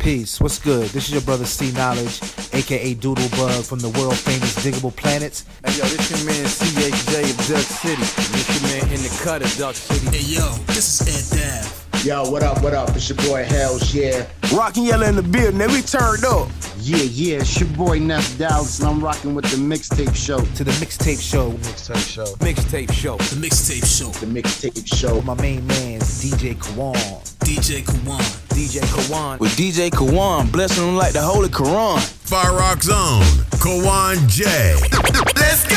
Peace. What's good? This is your brother C Knowledge, aka Doodlebug from the world famous Diggable Planets. Hey yo, this your man CHJ of Duck City. This your man in the cut of Duck City. Hey yo, this is Ed Dav. Yo, what up, what up? It's your boy Hells, yeah. Rockin' Yellow in the building, and we turned up. Yeah, it's your boy Ness Dallas, and I'm rocking with the Mixtape Show. To the Mixtape Show. Mixtape Show. Mixtape Show. The Mixtape Show. The Mixtape Show. My main man's DJ Kawon. DJ Kawon. DJ Kawon. With DJ Kawon, blessing him like the Holy Quran. Fire Rock Zone, Kawon J. Let's go!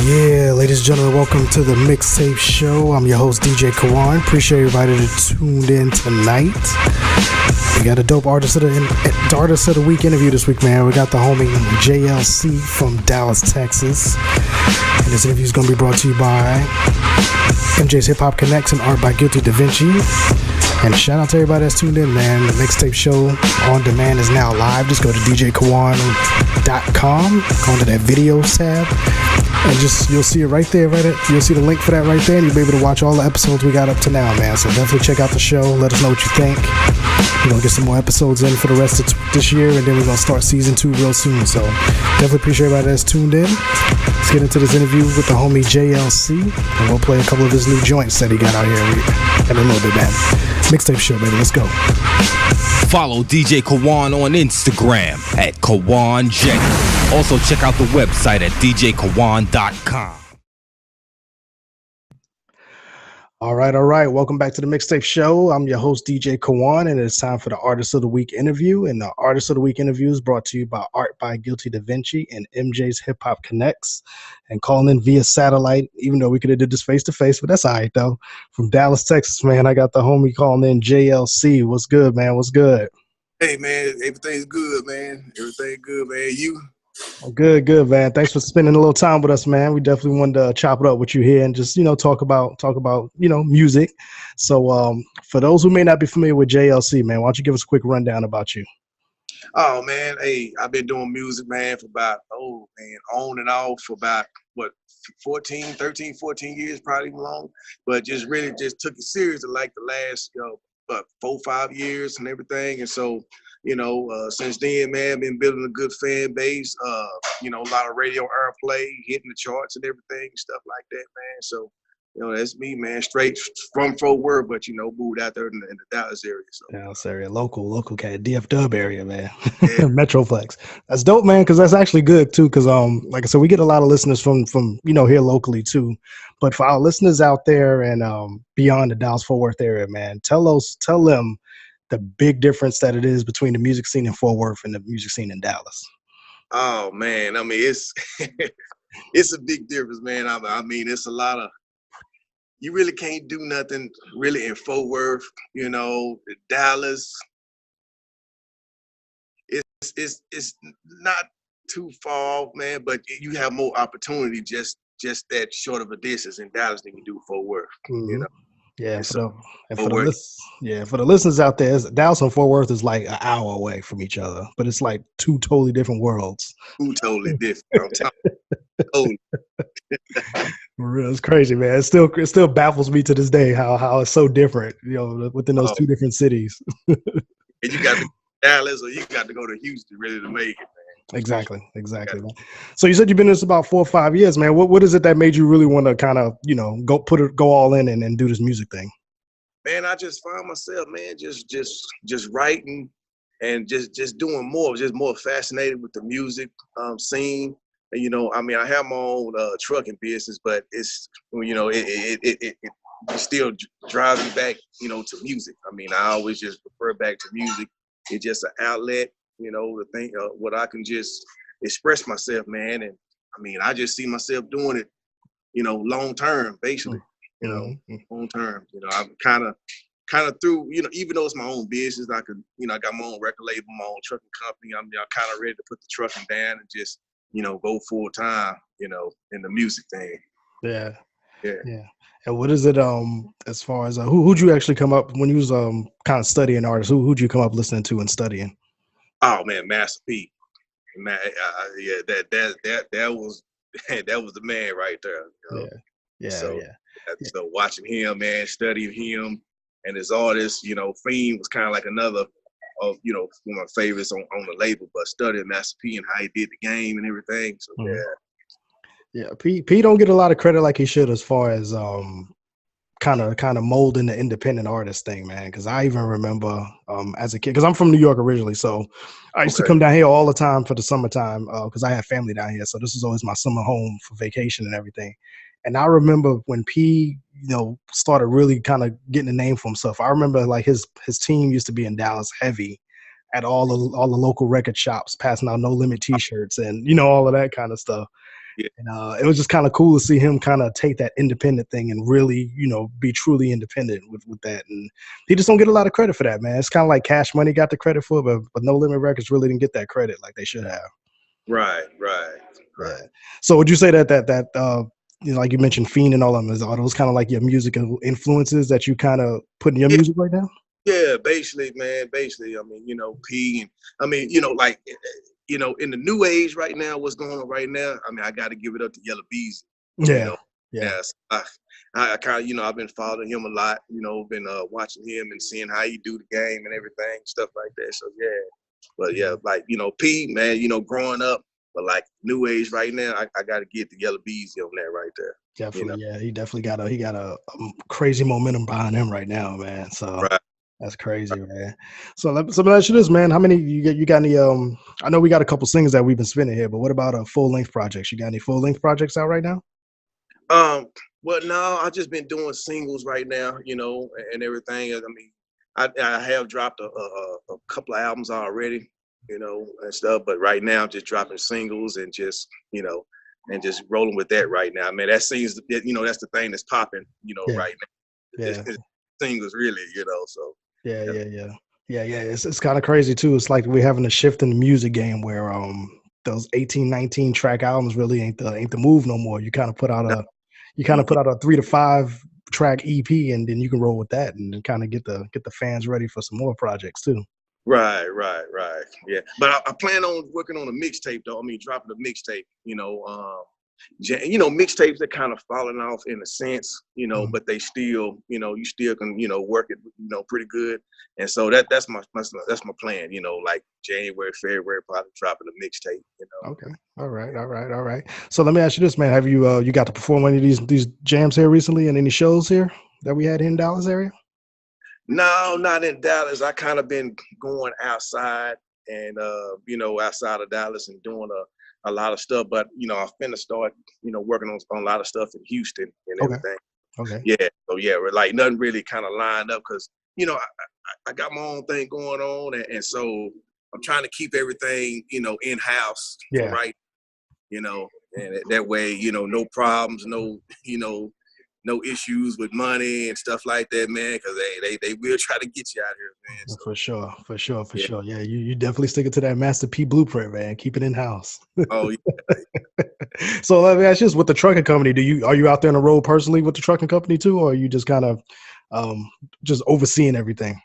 Yeah, ladies and gentlemen, welcome to the Mixtape Show. I'm your host, DJ Kawon. Appreciate everybody that tuned in tonight. We got a dope artist of the week interview this week, man. We got the homie JLC from Dallas, Texas. And this interview is going to be brought to you by MJ's Hip Hop Connects and Art by Guilty Da Vinci. And shout out to everybody that's tuned in, man. The Mixtape Show on demand is now live. Just go to djkawon.com, go into that videos tab, and you'll see it right there, you'll see the link for that right there, and you'll be able to watch all the episodes we got up to now, man. So definitely check out the show. Let us know what you think. We're going to get some more episodes in for the rest of this year, and then we're going to start season 2 real soon. So definitely appreciate everybody that's tuned in. Let's get into this interview with the homie JLC, and we'll play a couple of his new joints that he got out here in a little bit, man. Mixtape Show, baby. Let's go. Follow DJ Kawon on Instagram at KawonJ. Also, check out the website at djkawon.com. All right. Welcome back to the Mixtape Show. I'm your host, DJ Kawon, and it's time for the Artist of the Week interview. And the Artist of the Week interview is brought to you by Art by Guilty Da Vinci and MJ's Hip Hop Connects. And calling in via satellite, even though we could have did this face-to-face, but that's all right, though. From Dallas, Texas, man, I got the homie calling in, JLC. What's good, man? What's good? Hey, man, everything's good, man. Everything good, man. You? Good, man. Thanks for spending a little time with us, man. We definitely wanted to chop it up with you here and just, talk about, music. So for those who may not be familiar with JLC, man, why don't you give us a quick rundown about you? Oh, man. Hey, I've been doing music, man, for about, on and off for about, 13, 14 years, probably even long. But just really just took it serious like the last, 4, 5 years and everything. And so, since then, man, I've been building a good fan base, a lot of radio airplay, hitting the charts and everything, stuff like that, man. So, that's me, man, straight from Fort Worth, but, moved out there in the Dallas area. So. Dallas area, local cat, DFW area, man. Yeah. Metroplex. That's dope, man, because that's actually good, too, because, like I said, we get a lot of listeners from here locally, too. But for our listeners out there and beyond the Dallas-Fort Worth area, man, tell them the big difference that it is between the music scene in Fort Worth and the music scene in Dallas. Oh, man, I mean, it's it's a big difference, man. I mean, it's a lot of, you really can't do nothing really in Fort Worth, Dallas. It's not too far off, man, but you have more opportunity just that short of a distance in Dallas than you do Fort Worth, Mm-hmm. Yeah, for the Worth. listeners out there, Dallas and Fort Worth is like an hour away from each other, but it's like two totally different worlds. Two totally different. Totally. For real, it's crazy, man. It still baffles me to this day how it's so different, within those two different cities. And you got to go to Dallas or you got to go to Houston really to make it, man. Exactly. Man. So you said you've been in this about 4 or 5 years, man. What is it that made you really want to kind of, go all in and do this music thing? Man, I just found myself, man, just writing and just doing more, just more fascinated with the music scene. And, I have my own trucking business, but it's, it still drives me back, to music. I mean, I always just refer back to music. It's just an outlet, to think what I can just express myself, man. And I mean, I just see myself doing it, long term, basically, long term. I'm kind of through, even though it's my own business, I could, I got my own record label, my own trucking company. I'm kind of ready to put the trucking down and just, go full time, in the music thing. Yeah. Yeah. And what is it? As far as who'd you actually come up when you was kind of studying artists? Who'd you come up listening to and studying? Oh man, Master P. Man, yeah, that was that was the man right there. You know? So watching him, man, studying him and his artists, you know, Fiend was kind of like another of, you know, one of my favorites on the label, but studying Master P and how he did the game and everything. So yeah, P don't get a lot of credit like he should as far as kind of molding the independent artist thing, man. Because I even remember as a kid, because I'm from New York originally, so I used to come down here all the time for the summertime because I have family down here. So this is always my summer home for vacation and everything. And I remember when P, you know, started really kind of getting a name for himself. I remember like his team used to be in Dallas heavy at all the local record shops, passing out No Limit T-shirts and, you know, all of that kind of stuff. Yeah. And it was just kind of cool to see him kind of take that independent thing and really, you know, be truly independent with that. And he just don't get a lot of credit for that, man. It's kind of like Cash Money got the credit for it, but No Limit Records really didn't get that credit like they should have. Right. So would you say that you know, like you mentioned Fiend and all of them, are those kind of like your musical influences that you kind of put in your music right now? Yeah, basically, man. Basically, I mean, you know, P and I mean, you know, like, you know, in the new age right now, what's going on right now? I mean, I got to give it up to Yella Beezy. Yeah, you know? Yes, I kind of, you know, I've been following him a lot. You know, been watching him and seeing how he do the game and everything, stuff like that. So yeah, but yeah, like, you know, P, man, you know, growing up. But like new age right now, I got to get the Yella Beezy on that right there. Definitely, you know? yeah. He definitely got a crazy momentum behind him right now, man. So that's crazy, man. So let me ask you this, man. How many you got any? I know we got a couple singles that we've been spinning here, but what about full length projects? You got any full length projects out right now? Well, no, I just been doing singles right now, you know, and everything. I mean, I have dropped a couple of albums already, you know, and stuff. But right now, I'm just dropping singles and just, you know, and just rolling with that right now. I mean, that seems, you know, that's the thing that's popping, you know, right now. It's singles really, you know. So yeah. It's kind of crazy too. It's like we're having a shift in the music game where those 18, 19 track albums really ain't the move no more. You kind of put out a 3 to 5 track EP and then you can roll with that and kind of get the fans ready for some more projects too. Right. Yeah, but I plan on working on a mixtape though. I mean, dropping a mixtape. You know, mixtapes that kind of falling off in a sense. You know, but they still, you know, you still can, you know, work it, you know, pretty good. And so that's my plan. You know, like January, February, probably dropping a mixtape. You know. Okay. All right. So let me ask you this, man. Have you got to perform any of these jams here recently and any shows here that we had in Dallas area? No, not in Dallas. I kind of been going outside and, you know, outside of Dallas and doing a lot of stuff. But, you know, I'm finna start, you know, working on a lot of stuff in Houston and everything. Okay. Yeah. So, yeah, like nothing really kind of lined up because, you know, I got my own thing going on. And so I'm trying to keep everything, you know, in-house. Yeah. Right. You know, and that way, you know, no problems, no, you know, no issues with money and stuff like that, man, because they will try to get you out here, man. So. For sure. Yeah, you definitely stick it to that Master P blueprint, man. Keep it in house. Oh yeah. So let me ask you this: with the trucking company, are you out there on the road personally with the trucking company too, or are you just kind of just overseeing everything?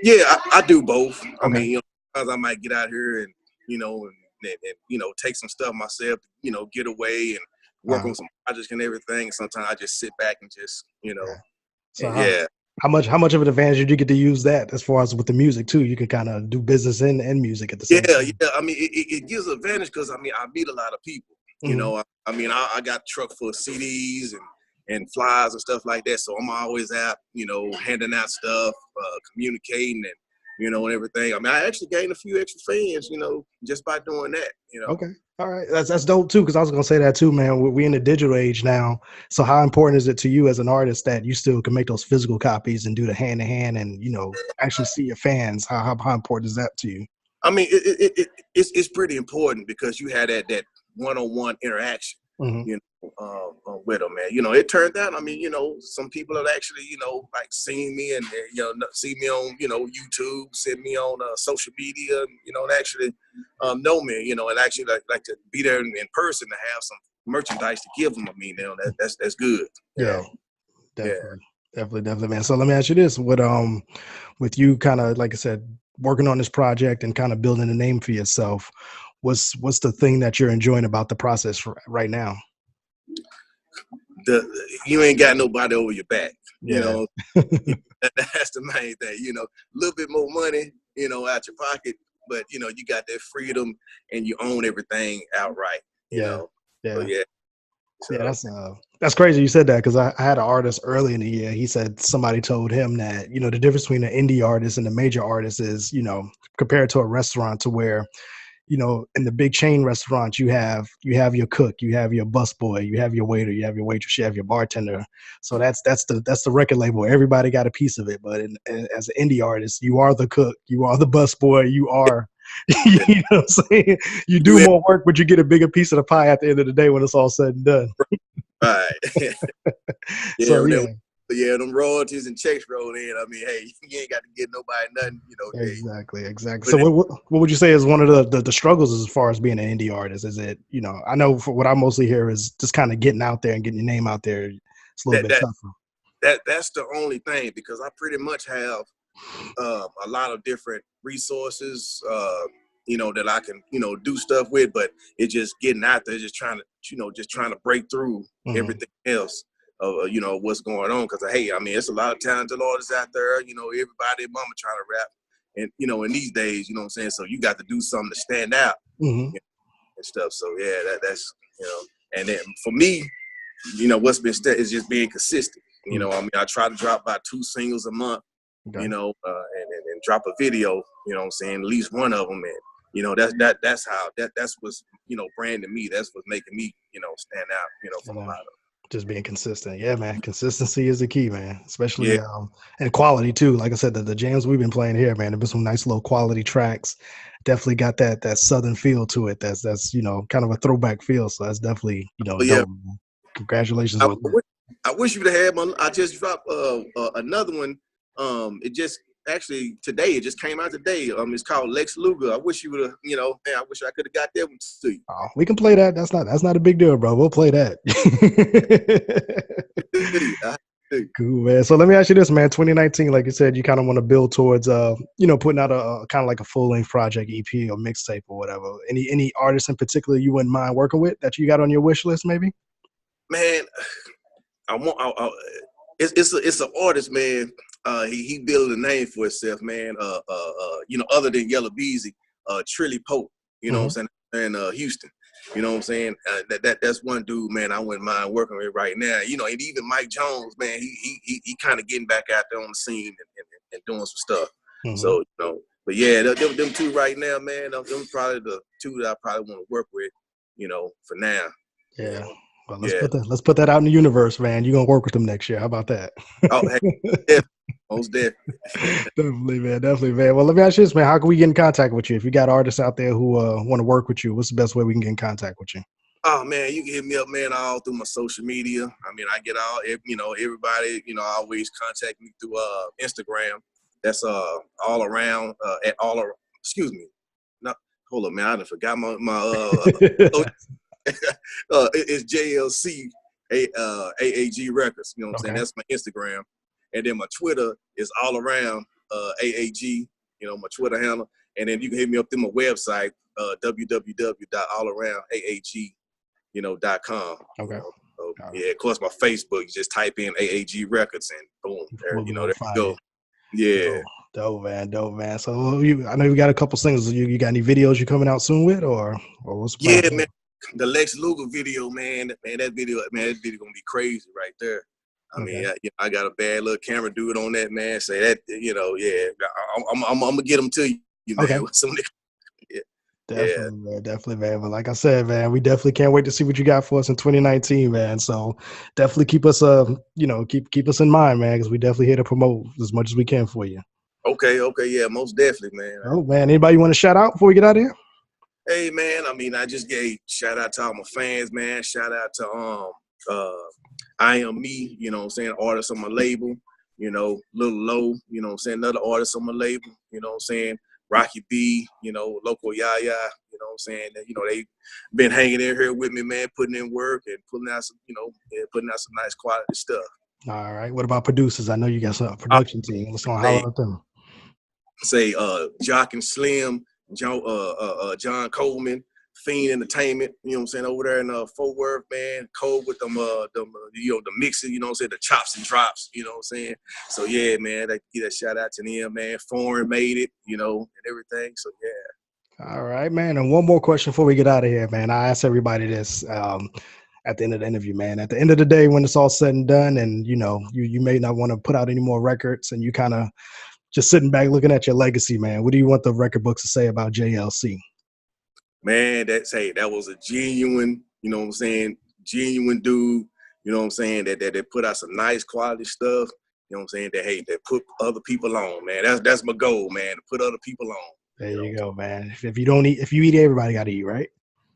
Yeah, I do both. Okay. I mean, you know, sometimes I might get out here and you know and you know take some stuff myself, you know, get away and work on some projects and everything. Sometimes I just sit back and just, you know, So yeah. How much of an advantage did you get to use that as far as with the music too? You can kind of do business and music at the same time. Yeah. I mean, it gives advantage because I mean I meet a lot of people. You know, I mean I got a truck full of CDs and flyers and stuff like that. So I'm always out, you know, handing out stuff, communicating and you know and everything. I mean I actually gained a few extra fans, you know, just by doing that. You know. Okay. All right. That's dope too, because I was gonna say that too, man. We're in the digital age now. So how important is it to you as an artist that you still can make those physical copies and do the hand to hand and you know actually see your fans? How important is that to you? I mean, it's pretty important because you had that one-on-one interaction, you know, with them, man. You know, it turned out. I mean, you know, some people have actually, you know, like seen me and you know, see me on, you know, YouTube, send me on social media, you know, and actually know me, you know, and actually like to be there in person to have some, merchandise to give them, I mean, you know, that's good. You know? Definitely, man. So let me ask you this: with you kind of, like I said, working on this project and kind of building a name for yourself, what's the thing that you're enjoying about the process right now? You ain't got nobody over your back. Yeah. You know, that's the main thing. You know, a little bit more money, you know, out your pocket, but you know, you got that freedom and you own everything outright. You know? So, that's crazy you said that, because I had an artist early in the year. He said somebody told him that, you know, the difference between an indie artist and a major artist is, you know, compared to a restaurant, to where, you know, in the big chain restaurants, you have your cook, you have your busboy, you have your waiter, you have your waitress, you have your bartender. So that's the record label. Everybody got a piece of it. But as an indie artist, you are the cook, you are the busboy, you are, you know what I'm saying? You do more work, but you get a bigger piece of the pie at the end of the day when it's all said and done. Right. Them royalties and checks roll in. I mean, hey, you ain't got to get nobody nothing, you know. Exactly. So what would you say is one of the struggles as far as being an indie artist? Is it, you know, I know for what I mostly hear is just kind of getting out there and getting your name out there. It's a little bit tougher. That's the only thing, because I pretty much have a lot of different resources, you know, that I can, you know, do stuff with, but it's just getting out there, just trying to break through everything else of, you know, what's going on. Because, hey, I mean, it's a lot of talented artists out there, you know, everybody, mama trying to rap. And, you know, in these days, you know what I'm saying? So you got to do something to stand out you know, and stuff. So, yeah, that's, you know, and then for me, you know, what's been is just being consistent. You know, I mean, I try to drop about 2 singles a month, you know, and drop a video, you know what I'm saying, at least one of them. And, you know, that's what's, you know, branding me. That's what's making me, you know, stand out, you know, from a lot of. Just being consistent. Yeah, man. Consistency is the key, man. Especially and quality too. Like I said, the jams we've been playing here, man, there've been some nice little quality tracks. Definitely got that southern feel to it. That's you know, kind of a throwback feel. So that's definitely, you know, dope, man. Congratulations. I wish you'd have had I just dropped another one. It just actually today, it just came out today. It's called Lex Luger. I wish you would have, you know, man, I wish I could have got that one to you. Oh, we can play that. That's not a big deal, bro. We'll play that. Cool, man. So let me ask you this, man. 2019, like you said, you kind of want to build towards, you know, putting out a kind of like a full-length project, EP or mixtape or whatever. Any artists in particular you wouldn't mind working with that you got on your wish list, maybe? Man, it's an artist, man. He built a name for himself, man. You know, other than Yellow Beezy, Trilly Pope, you know what I'm saying, and Houston, you know what I'm saying. That's one dude, man, I wouldn't mind working with right now. You know, and even Mike Jones, man, he kind of getting back out there on the scene and doing some stuff. So, you know, but yeah, them two right now, man, them probably the two that I probably want to work with, you know, for now. Yeah. Well, let's put that out in the universe, man. You're gonna work with them next year. How about that? Oh, hey, most definitely, man. Well, let me ask you this, man. How can we get in contact with you? If you got artists out there who want to work with you, what's the best way we can get in contact with you? Oh man, you can hit me up, man, all through my social media. I mean, I get you know, everybody, you know, always contact me through Instagram. That's all around at all. Excuse me. No, hold up, man. I done forgot my it's JLC AAG Records. You know what I'm saying? That's my Instagram. And then my Twitter is all around AAG, you know, my Twitter handle. And then you can hit me up through my website, www.allaroundaag.com. Okay. So, yeah, of course, my Facebook, you just type in AAG Records and boom, there, you know, there you go. Yeah. Dope, man. So I know you got a couple singles. You got any videos you coming out soon with, or what's the plan? Yeah, man. The Lex Luger video, man, that video gonna be crazy right there. I mean, I got a bad little camera dude on that, man. Say that, you know, yeah, I'm gonna get them to you, man. Definitely, man. But like I said, man, we definitely can't wait to see what you got for us in 2019, man. So definitely keep us, you know, keep us in mind, man, because we definitely here to promote as much as we can for you. Okay, yeah, most definitely, man. Oh man, anybody you want to shout out before we get out of here? Hey man, I mean, I just gave shout out to all my fans, man. Shout out to I Am Me, you know what I'm saying, artist on my label, you know, Lil Low, you know what I'm saying, another artist on my label, you know what I'm saying, Rocky B, you know, Local Yaya, you know what I'm saying? And, you know, they been hanging in here with me, man, putting in work and putting out some, you know, putting out some nice quality stuff. All right. What about producers? I know you got some production team. Let's go holler at them. Say Jock and Slim, John Coleman, Fiend Entertainment, you know what I'm saying, over there in Fort Worth, man. Cole with them you know, the mixing, you know what I'm saying, the chops and drops, you know what I'm saying. So yeah, man, I give that shout out to them, man. Foreign made it, you know, and everything. So yeah. All right, man. And one more question before we get out of here, man. I ask everybody this at the end of the interview, man. At the end of the day, when it's all said and done, and you know, you may not want to put out any more records, and you kind of just sitting back looking at your legacy, man. What do you want the record books to say about JLC? Man, that was a genuine, you know what I'm saying, genuine dude, you know what I'm saying, that put out some nice quality stuff, you know what I'm saying, that put other people on, man. That's my goal, man, to put other people on. There you go, man. If you eat, everybody got to eat, right?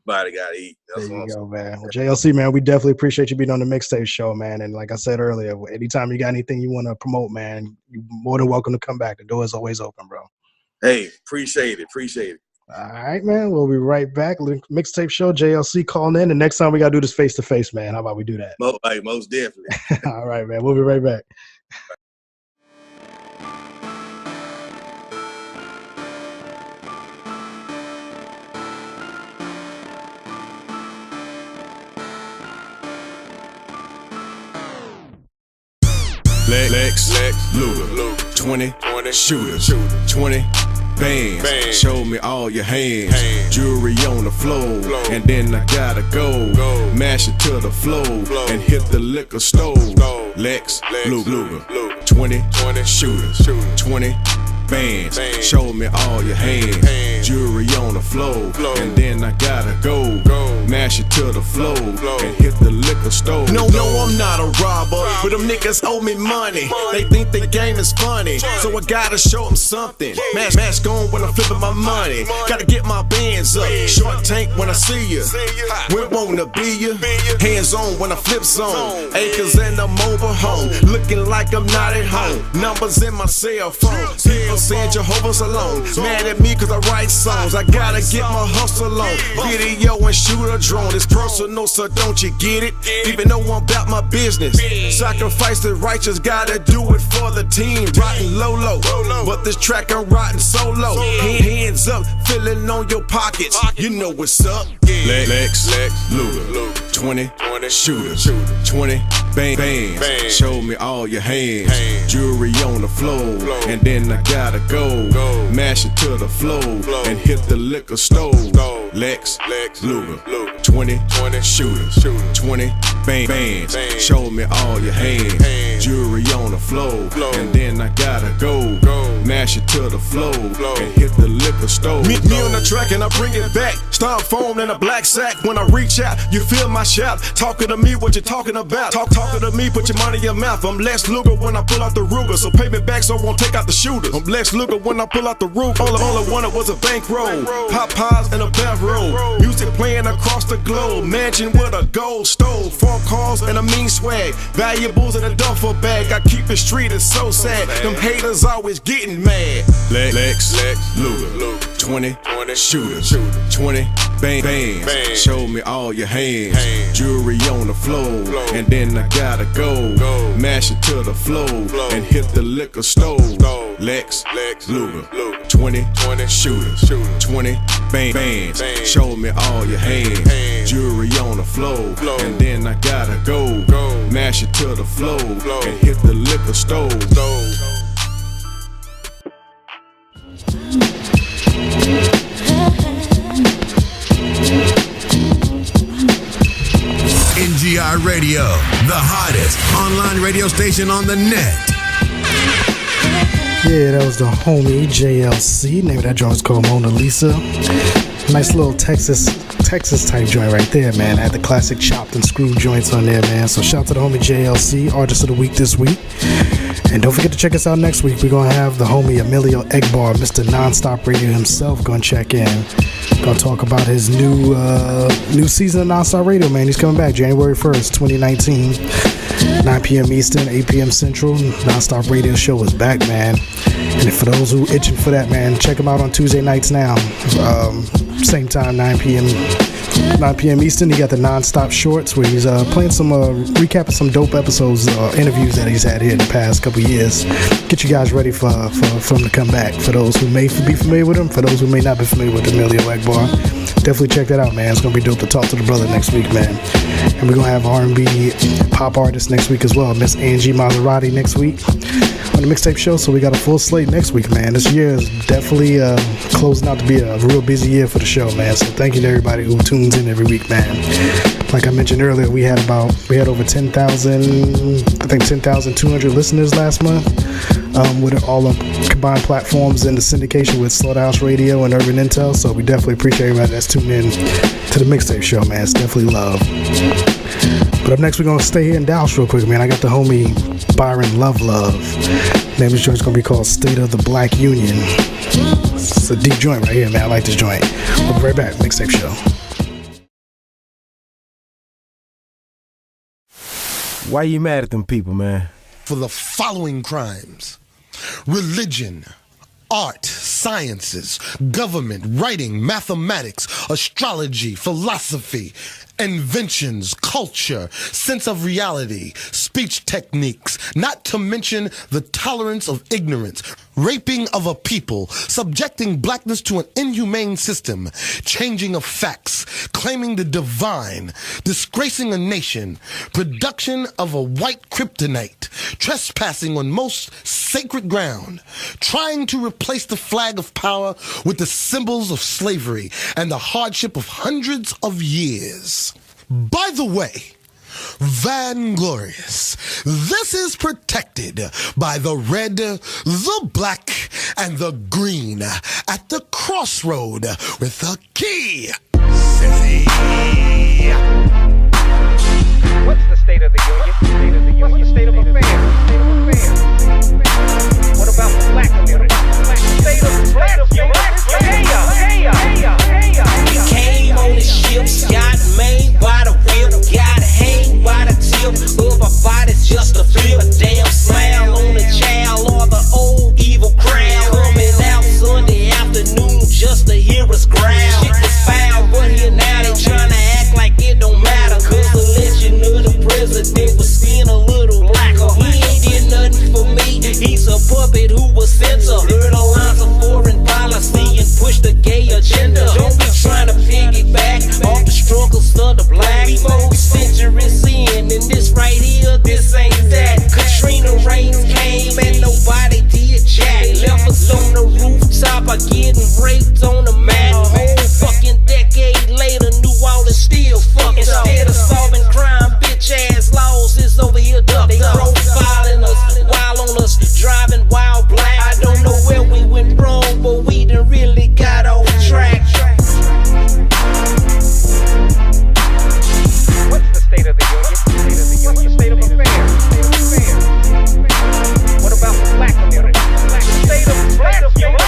Everybody got to eat. That's there you go, man. Well, JLC, man, we definitely appreciate you being on the Mixtape show, man. And like I said earlier, anytime you got anything you want to promote, man, you're more than welcome to come back. The door is always open, bro. Hey, appreciate it. All right, man. We'll be right back. Mixtape show, JLC calling in. And next time we got to do this face-to-face, man. How about we do that? Most definitely. All right, man. We'll be right back. Lex Luger, 20 shooters, 20 bands. Show me all your hands. Jewelry on the floor, and then I gotta go. Mash it to the floor and hit the liquor store. Lex Luger, 20 shooters, 20 bands. Show me all your hands. Jewelry on the floor, and then I gotta go. Mash it to the floor and hit the liquor store. No, I'm not a robber, but them niggas owe me money. They think the game is funny, so I gotta show them something. Mask on when I'm flipping my money. Gotta get my bands up. Short tank when I see ya. We wanna be ya. Hands on when I flip zone. Acres in the mobile home. Looking like I'm not at home. Numbers in my cell phone. People saying Jehovah's alone. Mad at me cause I write songs. I gotta get my hustle on. Video and shoot a drone. It's personal, so don't you get it? Even though I'm about my business. Sacrifice the righteous, gotta do it for the team. Rotten low, but this track I'm riding solo. Hands up, feeling on your pockets. You know what's up. Lex Luger, 20 shooters, 20 bands. Show me all your hands. Jewelry on the floor, and then I gotta go. Mash it to the floor and hit the liquor store. Lex Luger, 20 shooters, 20 bands. Show me all your hands. Jewelry on the floor, and then I gotta go. Mash it to the floor and hit the liquor store. Meet me on the track and I bring it back. Styrofoam in a black sack. When I reach out, you feel my shout. Talking to me, what you talking about? Talking to me, put your money in your mouth. I'm Lex Luger when I pull out the Ruger, so pay me back so I won't take out the shooters. I'm Lex Luger when I pull out the roof. All I wanted was a bankroll, pop pies and a bathrobe. Music playing across the globe. Mansion with a gold stove, 4 cars and a mean swag. Valuables in a duffel bag. I keep it street, it's so sad. Them haters always getting mad. Lex Luger, 20 shooters, 20 bands. Show me all your hands. Jewelry on the floor, and then I gotta go. Mash it to the floor and hit the liquor store. Lex Luger, 20 shooters, 20 bands. Show me all your hands. Jewelry on the floor, and then I gotta go. Mash it to the floor and hit the liquor store. NGI Radio, the hottest online radio station on the net. Yeah, that was the homie JLC. Name of that joint is called Mona Lisa. Nice little Texas type joint right there, man. I had the classic chopped and screwed joints on there, man. So shout out to the homie JLC, Artist of the Week this week. And don't forget to check us out next week. We're going to have the homie Emilio Egbar, Mr. Nonstop Radio himself, going to check in. Going to talk about his new season of Nonstop Radio, man. He's coming back January 1st, 2019. 9 p.m. Eastern, 8 p.m. Central. Nonstop Radio show is back, man. And for those who itching for that, man, check him out on Tuesday nights now. Same time, 9 p.m. Eastern. He got the Non-Stop Shorts where he's playing some, recapping some dope episodes, interviews that he's had here in the past couple years. Get you guys ready for him to come back. For those who may be familiar with him, for those who may not be familiar with Emilio Egbar, definitely check that out, man. It's gonna be dope to talk to the brother next week, man. And we're gonna have R&B pop artists next week as well. Miss Angie Maserati next week on the Mixtape show. So we got a full slate next week, man. This year is definitely closing out to be a real busy year for the show, man. So thank you to everybody who tunes in every week, man. Like I mentioned earlier, we had over 10,200 listeners last month, with all the combined platforms and the syndication with Slaughterhouse Radio and Urban Intel. So we definitely appreciate everybody that's tuned in to the Mixtape show, man. It's definitely love. But up next, we're going to stay here in Dallas real quick, man. I got the homie Byron LOVE Luv. Name of this joint's going to be called State of the Black Union. It's a deep joint right here, man. I like this joint. We'll be right back. Mixtape show. Why you mad at them people, man? For the following crimes: religion, art, sciences, government, writing, mathematics, astrology, philosophy, inventions, culture, sense of reality, speech techniques, not to mention the tolerance of ignorance, raping of a people, subjecting blackness to an inhumane system, changing of facts, claiming the divine, disgracing a nation, production of a white kryptonite, trespassing on most sacred ground, trying to replace the flag of power with the symbols of slavery and the hardship of hundreds of years. By the way, Vanglorious, this is protected by the red, the black, and the green at the crossroad with the key. What's the state of the union? What's the state of affairs? What about the black community? State of the black community? We came on the ships, got made by the whip, got hanged by the tip of our bodies just to flip a damn smile on the child or the old evil crown. Coming out Sunday afternoon just to hear us growl. Shit was foul, but here now they tryna act like it don't matter. Cause the legend of the president was skin a little blacker. He ain't did nothing for me, he's a puppet who was sent to learn the lines of foreign policy and push the gay agenda. Don't be trying to piggyback off the struggles of the black. We more centuries in, and this right here, this ain't that. Katrina rains came and nobody did jack. They left us on the rooftop, I getting raped on the mat. A whole fucking decade later, New Orleans still fucking. Instead of solving crime, bitch ass laws is over here ducked. They profiling us, while on us, driving wild black. I don't know where we went wrong, but we done really got off track. What's the state of the union? What's the state of affairs? What about the black community? State of the black community?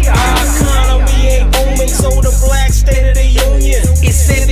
Our economy ain't booming, so the black state of the union. It's said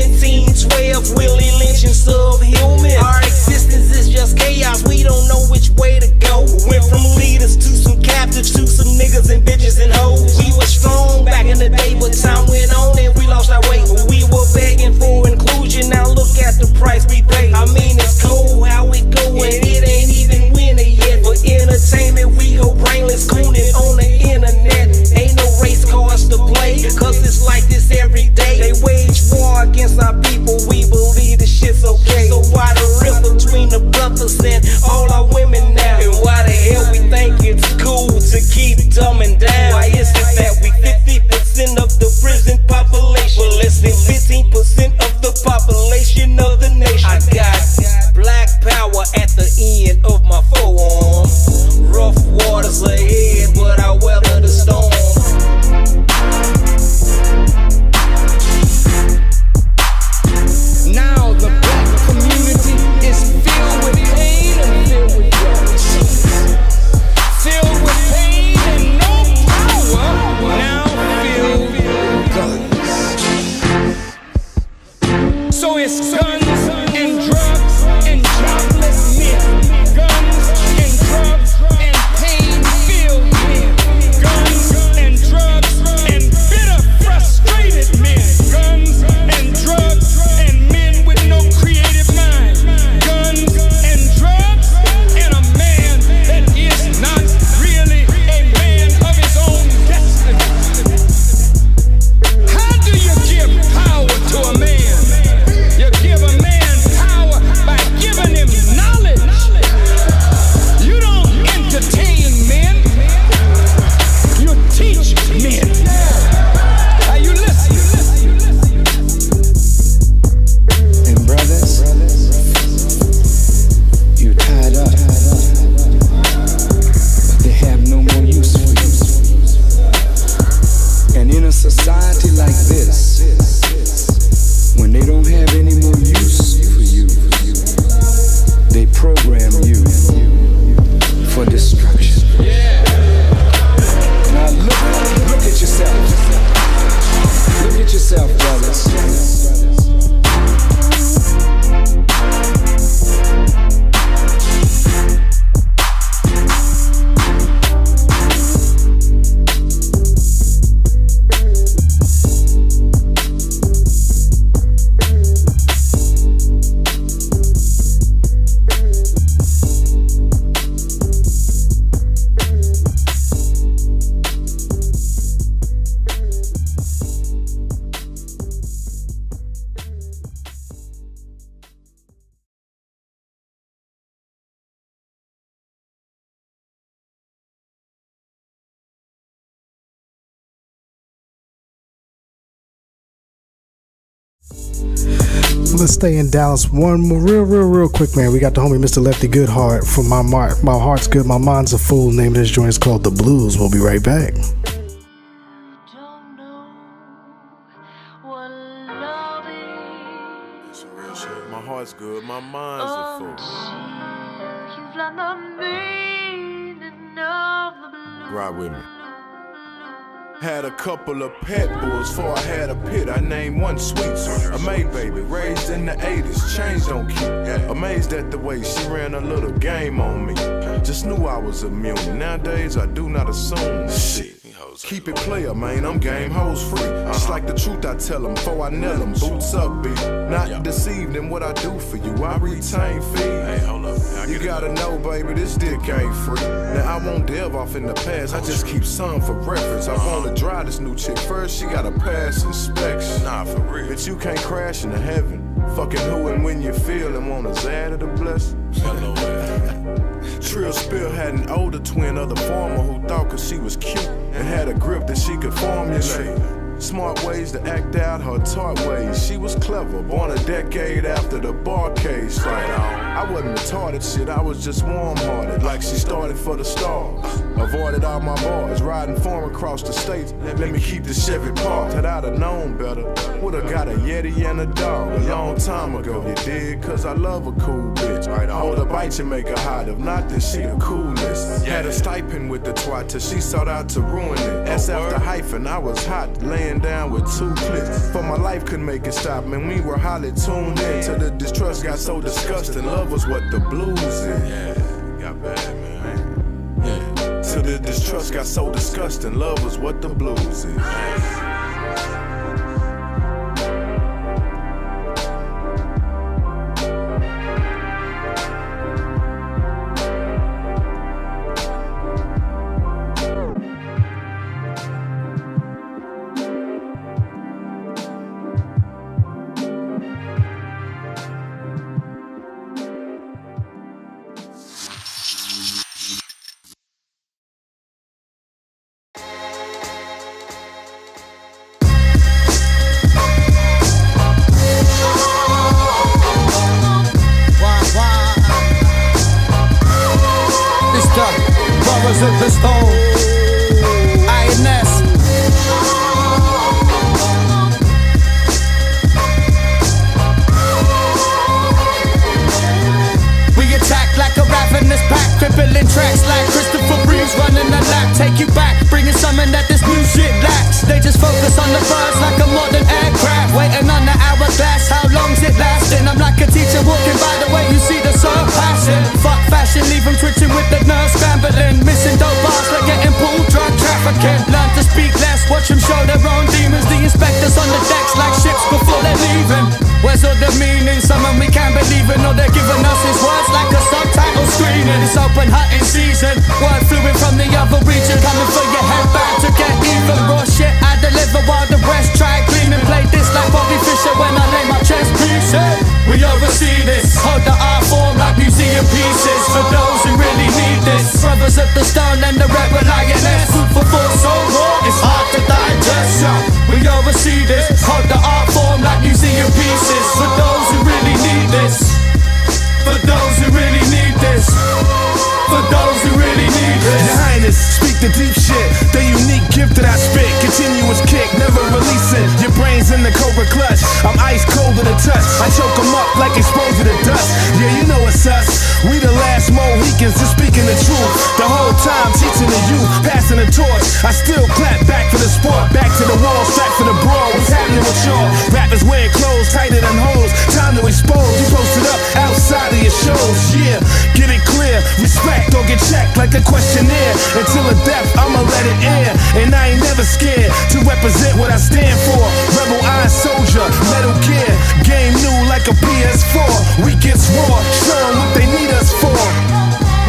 So it's guns and drugs and jobless men. Guns and drugs and pain-filled men. Guns and drugs and bitter, frustrated men. Guns and drugs and men with no creative mind. Guns and drugs and a man that is not really a man of his own destiny. How do you give power to a man? You give a man power by giving him knowledge. You don't entertain men, you teach men. Are you listening? And brothers, you're tied up, but they have no more use for you. And in a society like this, when they don't have any more use for you, they program you for destruction. Now look at yourself. Look at yourself, brothers. Let's stay in Dallas one more real quick, man. We got the homie Mr. Lefty Goodheart from My Heart's Good, My Mind's a Fool. Name of this joint is called The Bluze. We'll be right back. My heart's good, my mind's a fool. Ride with me. Had a couple of pet bulls before I had a pit. I named one Sweets, a May baby, raised in the 80s. Chains don't keep. Amazed at the way she ran a little game on me. Just knew I was immune. Nowadays I do not assume shit. Keep it player, man, I'm game hoes free. Just like the truth I tell them before I nail them. Boots up, B. Not deceived in what I do for you. I retain fee. Hey, hold up. You gotta know, baby, this dick ain't free. Now I won't delve off in the past. I just keep some for reference. I wanna drive this new chick first. She gotta pass inspection. Nah, for real. But you can't crash into heaven. Fucking who and when you feel and want a Zad of the blessing. Hello. Trill Spill had an older twin of the former who thought cause she was cute and had a grip that she could formulate. Smart ways to act out her taught ways. She was clever, born a decade after the bar case. Like, I wasn't retarded shit, I was just warm-hearted. Like she started for the stars. Avoided all my bars, riding farm across the states. Let me keep the Chevy parked. Had I'd have known better, would've got a Yeti and a dog a long time ago. You dig? Cause I love a cool bitch. Hold a bite, you make her hot. If not, then she the coolest. Had a stipend with the twat till she sought out to ruin it. S after hyphen, I was hot, laying down with 2 clips. For my life couldn't make it stop, man. We were highly tuned in till the distrust got so disgusting. Love was what the blues is. Yeah, got bad, man. Yeah. Till the distrust got so disgusting. Love was what the blues is. They just focus on the buzz like a modern aircraft. Waiting on the hourglass, how long's it Where's all the meaning? Someone we can't believe in, all they're giving us is words like a subtitle screening. It's open hunting season, word fluid from the other region, coming for your headband to get even. Raw shit I deliver while the rest try gleaming. Play this like Bobby Fischer when I lay my chest piece. Hey, we oversee this, hold the art form like museum pieces for those who really need this. Brothers of the stone and the rebel lioness, food for thought so raw, it's hard to digest. We oversee this, hold the art form like museum pieces for those who really need this. For those who really need this. For those who really need this. Your Highness, speak the deep shit, the unique gift that I spit. Continuous kick, never releasing. Your brain's in the cobra clutch. I'm ice cold to the touch. I choke them up like exposure to dust. Yeah, you know it's us. We the last Mohicans, just speaking the truth. The whole time teaching the youth, passing the torch. I still clap back for the sport. Back to the wall, strapped for the brawl. What's happening with y'all? Rappers wearing clothes tighter than hoes. Time to expose. You posted up outside of your shows. Yeah, get it clear. Respect or get checked like a questionnaire. Until the death, I'ma let it air. And I ain't never scared to represent what I stand for. Rebel Iron Soldier, Metal Gear. Game new like a PS4. We gets raw, show 'em what they need us for.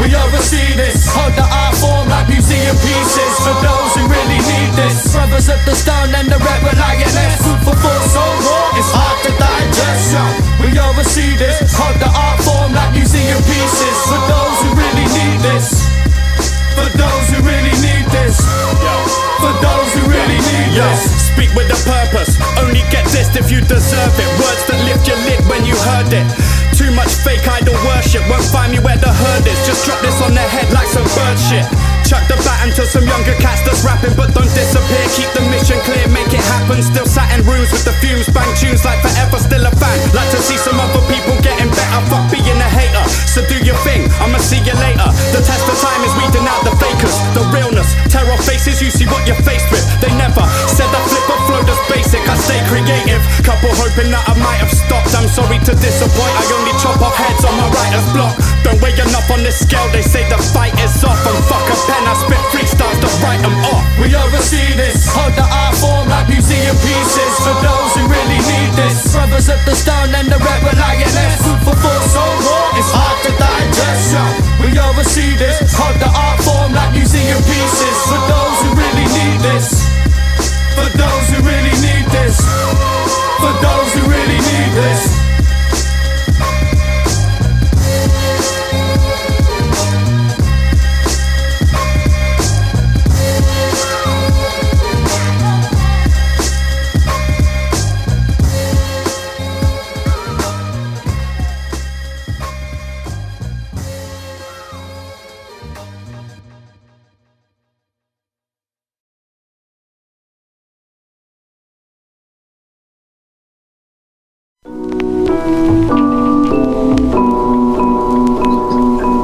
We oversee this, hold the art form like museum pieces for those who really need this. Brothers of the stone and the rebel lioness, food for thought so raw, it's hard to digest. We oversee this, hold the art form like museum pieces for those who really need this. For those who really need this. For those who really need this. Speak with a purpose, only get this if you deserve it. Words that lift your lid when you heard it. Too much fake idol worship, won't find me where the herd is. Just drop this on their head like some bird shit. Chuck the baton to some younger cats that's rapping but don't disappear. Keep the mission clear, make it happen. Still sat in rooms with the fumes, bang tunes like forever, still a fan. Like to see some other people getting better, fuck being a hater. So do your thing, I'ma see you later. The test of time is weeding out the fakers. The realness, terror faces, you see what you're faced with. They never said I flip a flow that's basic, I stay creative. Couple hoping that I might have stopped, I'm sorry to disappoint. I only chop off heads on my writer's block. Don't weigh enough on this scale, they say the fight is off. And fuck a pen, I spit freestyles to write them off. We oversee this, hold the art form like museum pieces for those who really need this. Brothers of the stone and the rebel lioness, food for thought so raw, it's hard to digest. We oversee this, hold the art form like museum pieces for those who really need this. For those who really need this. For those who really need this.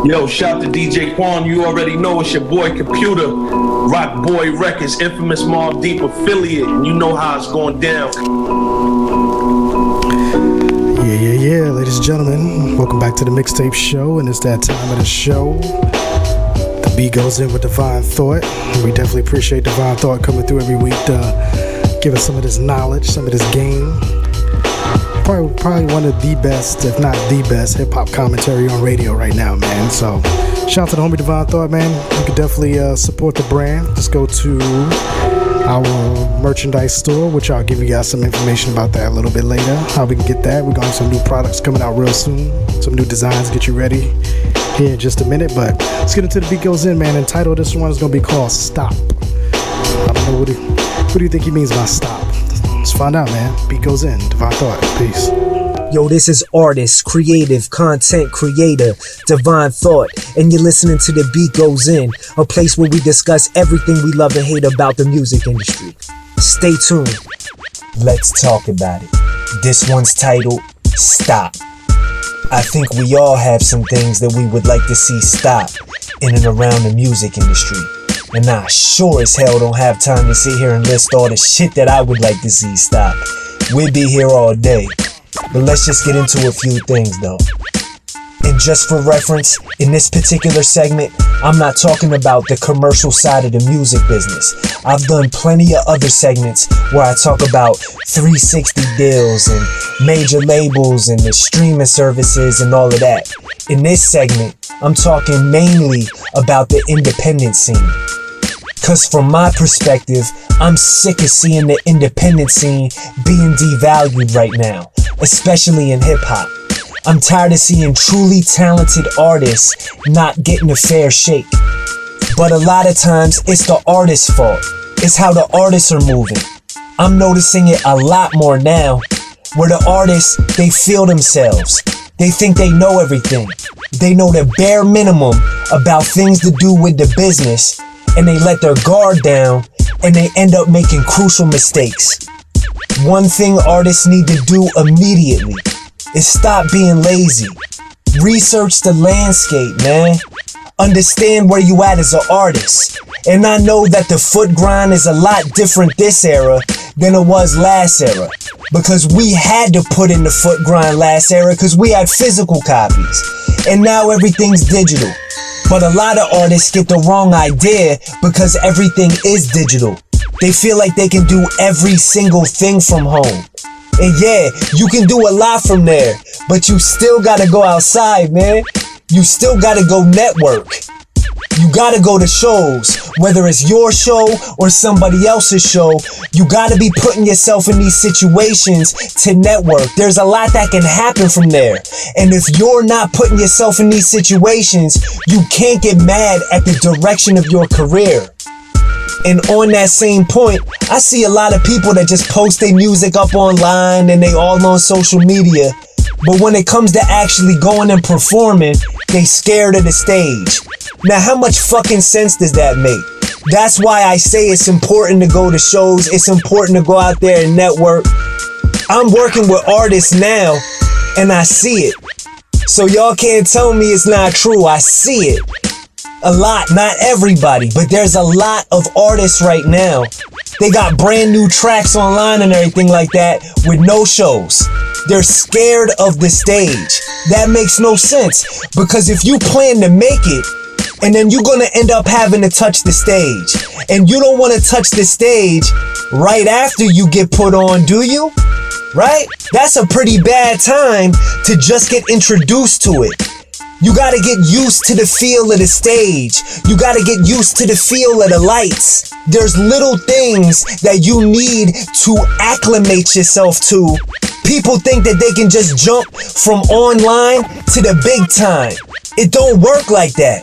Yo, shout to DJ Kawon, you already know it's your boy Computer, Rock Boy Records, infamous Mobb Deep affiliate, and you know how it's going down. Yeah, ladies and gentlemen, welcome back to the Mixtape Show, and it's that time of the show. The beat goes in with Divine Thought. We definitely appreciate Divine Thought coming through every week to give us some of this knowledge, some of this game. Probably one of the best, if not the best, hip-hop commentary on radio right now, man. So, shout out to the homie Divine Thought, man. You can definitely support the brand. Just go to our merchandise store, which I'll give you guys some information about that a little bit later, how we can get that. We're going to have some new products coming out real soon, some new designs to get you ready here in just a minute. But let's get into the beat goes in, man. And title of this one is going to be called Stop. I don't know, what do you think he means by stop? Let's find out, man. Beat goes in. Divine Thought. Peace. Yo, this is artist, creative, content creator, Divine Thought, and you're listening to The Beat Goes In, a place where we discuss everything we love and hate about the music industry. Stay tuned. Let's talk about it. This one's titled, Stop. I think we all have some things that we would like to see stop in and around the music industry. And I sure as hell don't have time to sit here and list all the shit that I would like to see stop. We'd be here all day. But let's just get into a few things though. And just for reference, in this particular segment, I'm not talking about the commercial side of the music business. I've done plenty of other segments where I talk about 360 deals and major labels and the streaming services and all of that. In this segment, I'm talking mainly about the independent scene. Cause from my perspective, I'm sick of seeing the independent scene being devalued right now, especially in hip hop. I'm tired of seeing truly talented artists not getting a fair shake. But a lot of times, it's the artist's fault. It's how the artists are moving. I'm noticing it a lot more now, where the artists, they feel themselves. They think they know everything. They know the bare minimum about things to do with the business, and they let their guard down, and they end up making crucial mistakes. One thing artists need to do immediately is stop being lazy. Research the landscape, man. Understand where you at as an artist. And I know that the foot grind is a lot different this era than it was last era. Because we had to put in the foot grind last era because we had physical copies. And now everything's digital. But a lot of artists get the wrong idea because everything is digital. They feel like they can do every single thing from home. And yeah, you can do a lot from there, but you still gotta go outside, man. You still gotta go network. You gotta go to shows, whether it's your show or somebody else's show. You gotta be putting yourself in these situations to network. There's a lot that can happen from there. And if you're not putting yourself in these situations, you can't get mad at the direction of your career. And on that same point, I see a lot of people that just post their music up online and they all on social media. But when it comes to actually going and performing, they scared of the stage. Now, how much fucking sense does that make? That's why I say it's important to go to shows. It's important to go out there and network. I'm working with artists now and I see it. So y'all can't tell me it's not true. I see it. A lot, not everybody, but there's a lot of artists right now. They got brand new tracks online and everything like that with no shows. They're scared of the stage. That makes no sense because if you plan to make it and then you're gonna end up having to touch the stage and you don't want to touch the stage right after you get put on, do you? Right? That's a pretty bad time to just get introduced to it. You gotta get used to the feel of the stage. You gotta get used to the feel of the lights. There's little things that you need to acclimate yourself to. People think that they can just jump from online to the big time. It don't work like that.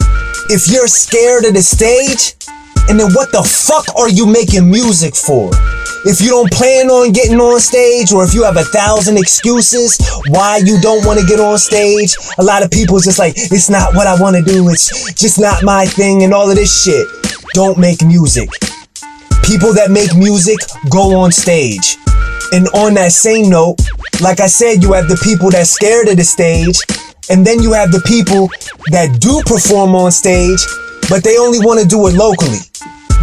If you're scared of the stage, and then what the fuck are you making music for? If you don't plan on getting on stage, or if you have 1,000 excuses why you don't want to get on stage, a lot of people just like, it's not what I want to do, it's just not my thing, and all of this shit. Don't make music. People that make music go on stage. And on that same note, like I said, you have the people that's scared of the stage, and then you have the people that do perform on stage, but they only want to do it locally.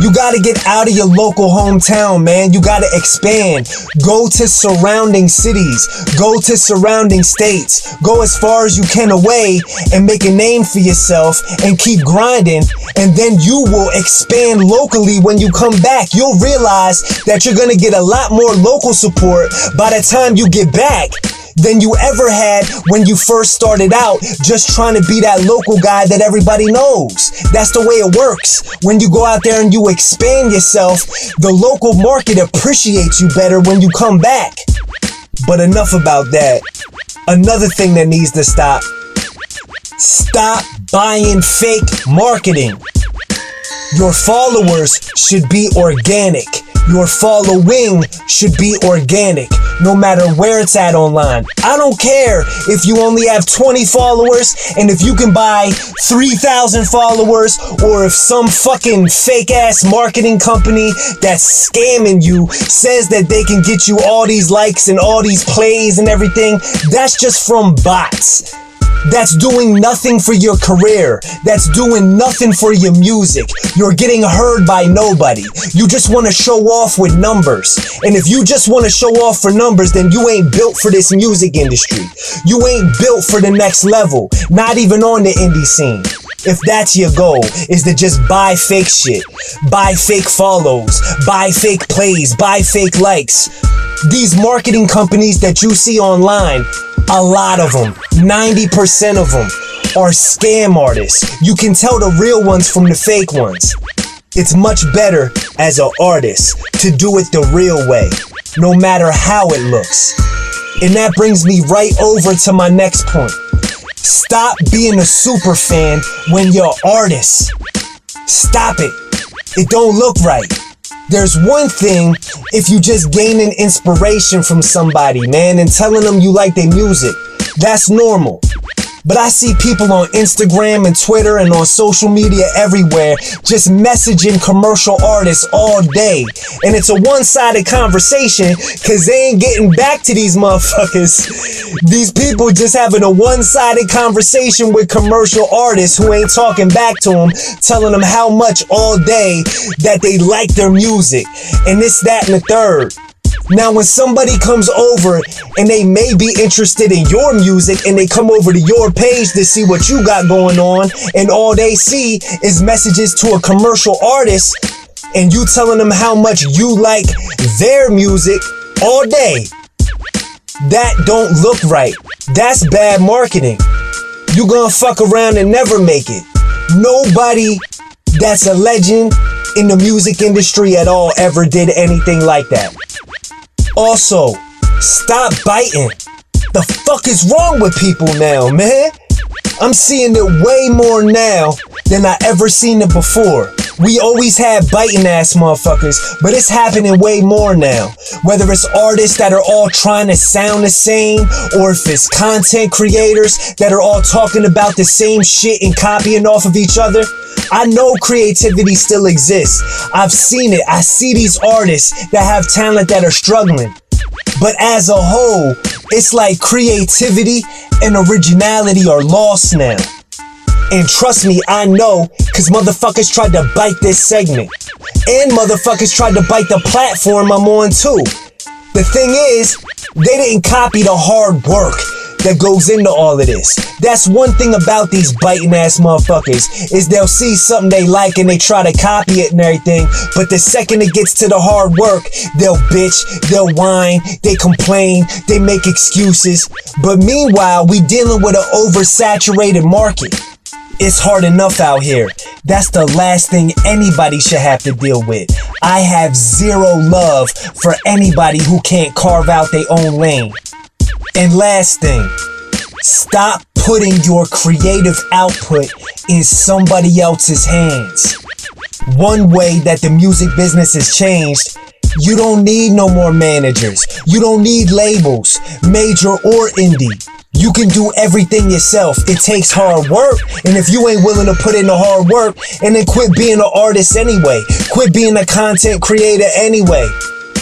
You gotta get out of your local hometown, man. You gotta expand. Go to surrounding cities. Go to surrounding states. Go as far as you can away and make a name for yourself and keep grinding. And then you will expand locally when you come back. You'll realize that you're gonna get a lot more local support by the time you get back than you ever had when you first started out just trying to be that local guy that everybody knows. That's the way it works. When you go out there and you expand yourself, the local market appreciates you better when you come back. But enough about that. Another thing that needs to stop. Stop buying fake marketing. Your followers should be organic. Your following should be organic, no matter where it's at online. I don't care if you only have 20 followers and if you can buy 3,000 followers, or if some fucking fake ass marketing company that's scamming you says that they can get you all these likes and all these plays and everything. That's just from bots. That's doing nothing for your career. That's doing nothing for your music. You're getting heard by nobody. You just want to show off with numbers. And if you just want to show off for numbers, then you ain't built for this music industry. You ain't built for the next level, not even on the indie scene. If that's your goal, is to just buy fake shit, buy fake follows, buy fake plays, buy fake likes. These marketing companies that you see online, a lot of them, 90% of them, are scam artists. You can tell the real ones from the fake ones. It's much better as an artist to do it the real way, no matter how it looks. And that brings me right over to my next point. Stop being a super fan when you're artists. Stop it. It don't look right. There's one thing if you just gaining inspiration from somebody, man, and telling them you like their music. That's normal. But I see people on Instagram and Twitter and on social media everywhere just messaging commercial artists all day. And it's a one-sided conversation because they ain't getting back to these motherfuckers. These people just having a one-sided conversation with commercial artists who ain't talking back to them, telling them how much all day that they like their music. And this, that, and the third. Now, when somebody comes over and they may be interested in your music and they come over to your page to see what you got going on, and all they see is messages to a commercial artist and you telling them how much you like their music all day, that don't look right. That's bad marketing. You gonna fuck around and never make it. Nobody that's a legend in the music industry at all ever did anything like that. Also, stop biting. The fuck is wrong with people now, man? I'm seeing it way more now than I ever seen it before. We always had biting ass motherfuckers, but it's happening way more now. Whether it's artists that are all trying to sound the same, or if it's content creators that are all talking about the same shit and copying off of each other. I know creativity still exists. I've seen it. I see these artists that have talent that are struggling. But as a whole, it's like creativity and originality are lost now. And trust me, I know, cause motherfuckers tried to bite this segment. And motherfuckers tried to bite the platform I'm on too. The thing is, they didn't copy the hard work that goes into all of this. That's one thing about these biting ass motherfuckers, is they'll see something they like and they try to copy it and everything, but the second it gets to the hard work, they'll bitch, they'll whine, they complain, they make excuses. But meanwhile, we dealing with an oversaturated market. It's hard enough out here. That's the last thing anybody should have to deal with. I have zero love for anybody who can't carve out their own lane. And last thing, stop putting your creative output in somebody else's hands. One way that the music business has changed, you don't need no more managers. You don't need labels, major or indie. You can do everything yourself. It takes hard work. And if you ain't willing to put in the hard work, and then quit being an artist anyway. Quit being a content creator anyway.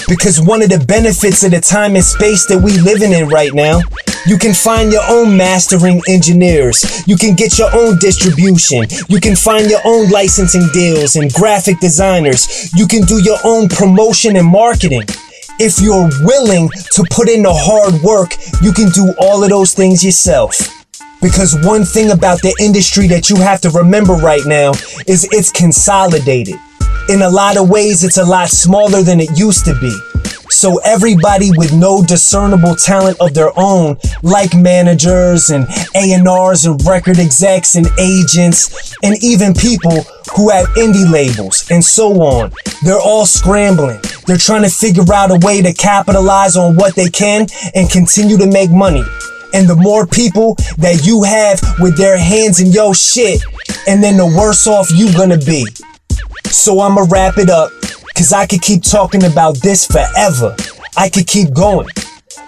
Because one of the benefits of the time and space that we living in right now, you can find your own mastering engineers. You can get your own distribution. You can find your own licensing deals and graphic designers. You can do your own promotion and marketing. If you're willing to put in the hard work, you can do all of those things yourself. Because one thing about the industry that you have to remember right now is it's consolidated. In a lot of ways, it's a lot smaller than it used to be. So everybody with no discernible talent of their own, like managers and A&Rs and record execs and agents, and even people who have indie labels and so on, they're all scrambling. They're trying to figure out a way to capitalize on what they can and continue to make money. And the more people that you have with their hands in your shit, and then the worse off you gonna be. So I'ma wrap it up, cause I could keep talking about this forever. I could keep going,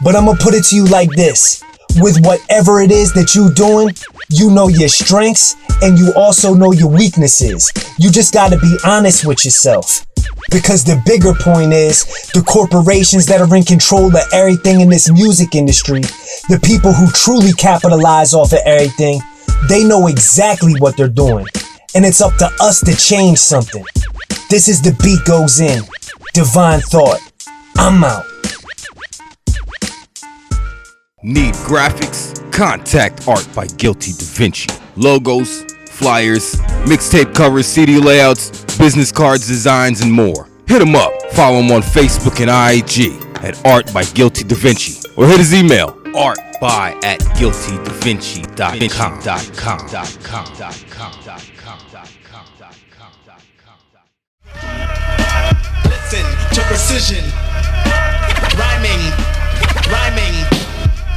but I'ma put it to you like this. With whatever it is that you doing, you know your strengths and you also know your weaknesses. You just gotta be honest with yourself. Because the bigger point is, the corporations that are in control of everything in this music industry, The people who truly capitalize off of everything, they know exactly what they're doing. And it's up to us to change something. This is The Beat Goes In. Divine Thought. I'm out. Need graphics? Contact Art by Guilty Da Vinci. Logos, flyers, mixtape covers, CD layouts, business cards, designs, and more. Hit him up. Follow him on Facebook and IG at Art by Guilty Da Vinci. Or hit his email, artby@guiltydavinci.com. Listen to precision. Rhyming.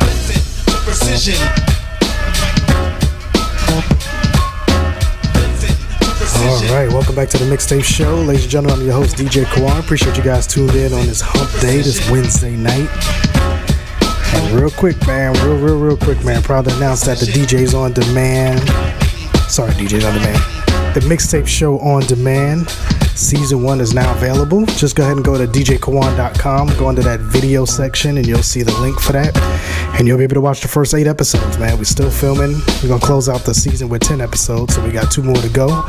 Listen to precision. All right, welcome back to the Mixtape Show. Ladies and gentlemen, I'm your host, DJ Kawon. Appreciate you guys tuned in on this hump day, this Wednesday night. And real quick, man, real quick, man, proud to announce that the DJs on Demand, the Mixtape Show on Demand, Season 1 is now available. Just go ahead and go to djkawon.com, go into that video section, and you'll see the link for that. And you'll be able to watch the first 8 episodes, man. We're still filming. We're going to close out the season with 10 episodes, so we got 2 more to go.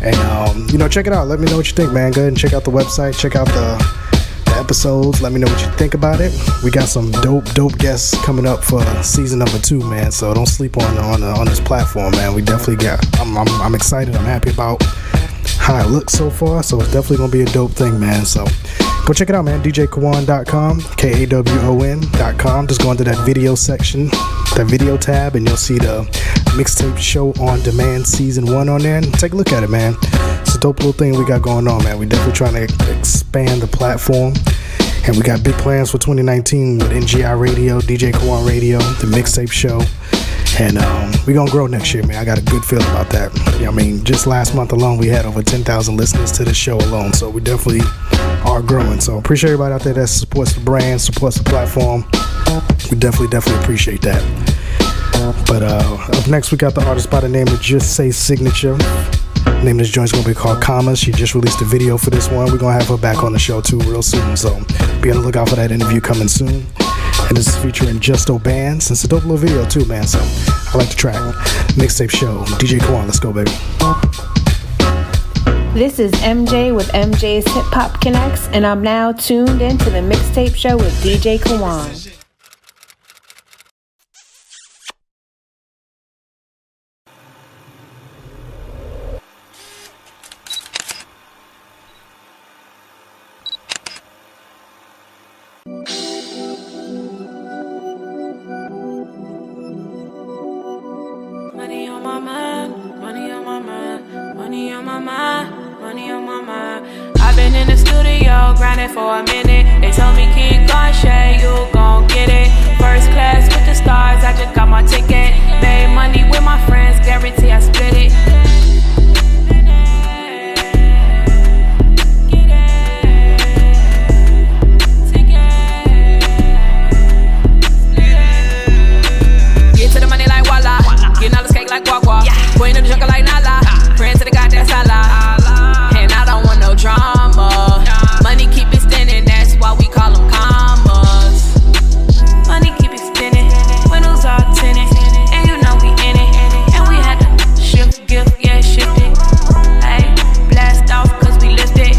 And, check it out. Let me know what you think, man. Go ahead and check out the website. Check out the episodes. Let me know what you think about it. We got some dope guests coming up for season number 2, man. So don't sleep on this platform, man. We definitely got. I'm excited. I'm happy about how it looks so far. So it's definitely gonna be a dope thing, man. So go check it out, man. DJKawon.com, KAWON.com. Just go into that video section, that video tab, and you'll see the Mixtape Show on Demand Season 1 on there. And take a look at it, man. It's a dope little thing we got going on, man. We're definitely trying to expand the platform. And we got big plans for 2019 with NGI Radio, DJ Kawon Radio, the Mixtape Show. And we're going to grow next year, man. I got a good feeling about that. Just last month alone, we had over 10,000 listeners to this show alone. So we definitely are growing. So appreciate everybody out there that supports the brand, supports the platform. We definitely appreciate that. But up next, we got the artist by the name of Jushay Signature. The name of this joint's going to be called Commas. She just released a video for this one. We're going to have her back on the show, too, real soon. So be on the lookout for that interview coming soon. And this is featuring Justo Bands. It's a dope little video too, man. So I like the track. Mixtape Show. DJ Kawon, let's go, baby. This is MJ with MJ's Hip Hop Connects, and I'm now tuned into the Mixtape Show with DJ Kawon. For a minute, they told me keep going, Shay, you gon' get it. First class with the stars, I just got my ticket. Made money with my friends, guarantee I split it. Get to the money like Walla, getting all this cake like Guagua. Queen of the jungle like Nala, praying to the goddamn Salah. And I don't want no drama. Money keep it spinning, that's why we call them commas. Money keep it spinning, windows are tinted, and you know we in it. And we had to shift, gift, yeah, shift it. Hey, blast off cause we lifted.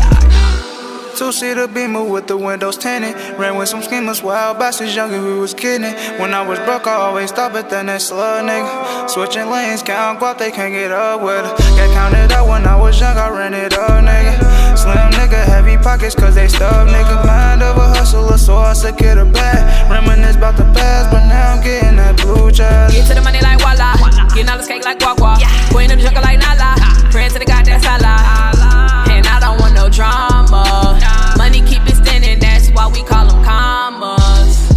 Two-seater Beamer with the windows tinted. Ran with some schemers, wild bastards, younger, we was kidding. When I was broke, I always stop at the next slug, nigga. Switching lanes, count guap, they can't get up with it. Got counted out when I was young, I ran it up, nigga. Slim nigga, heavy pockets cause they stub, nigga. Mind of a hustler, so I said get a bag. Reminisce about the past, but now I'm getting that blue jazz. Get to the money like Walla, getting all this cake like Guagua. Queen of the jungle like Nala, praying to the goddamn Salah. And I don't want no drama. Money keep it spinning, that's why we call them commas.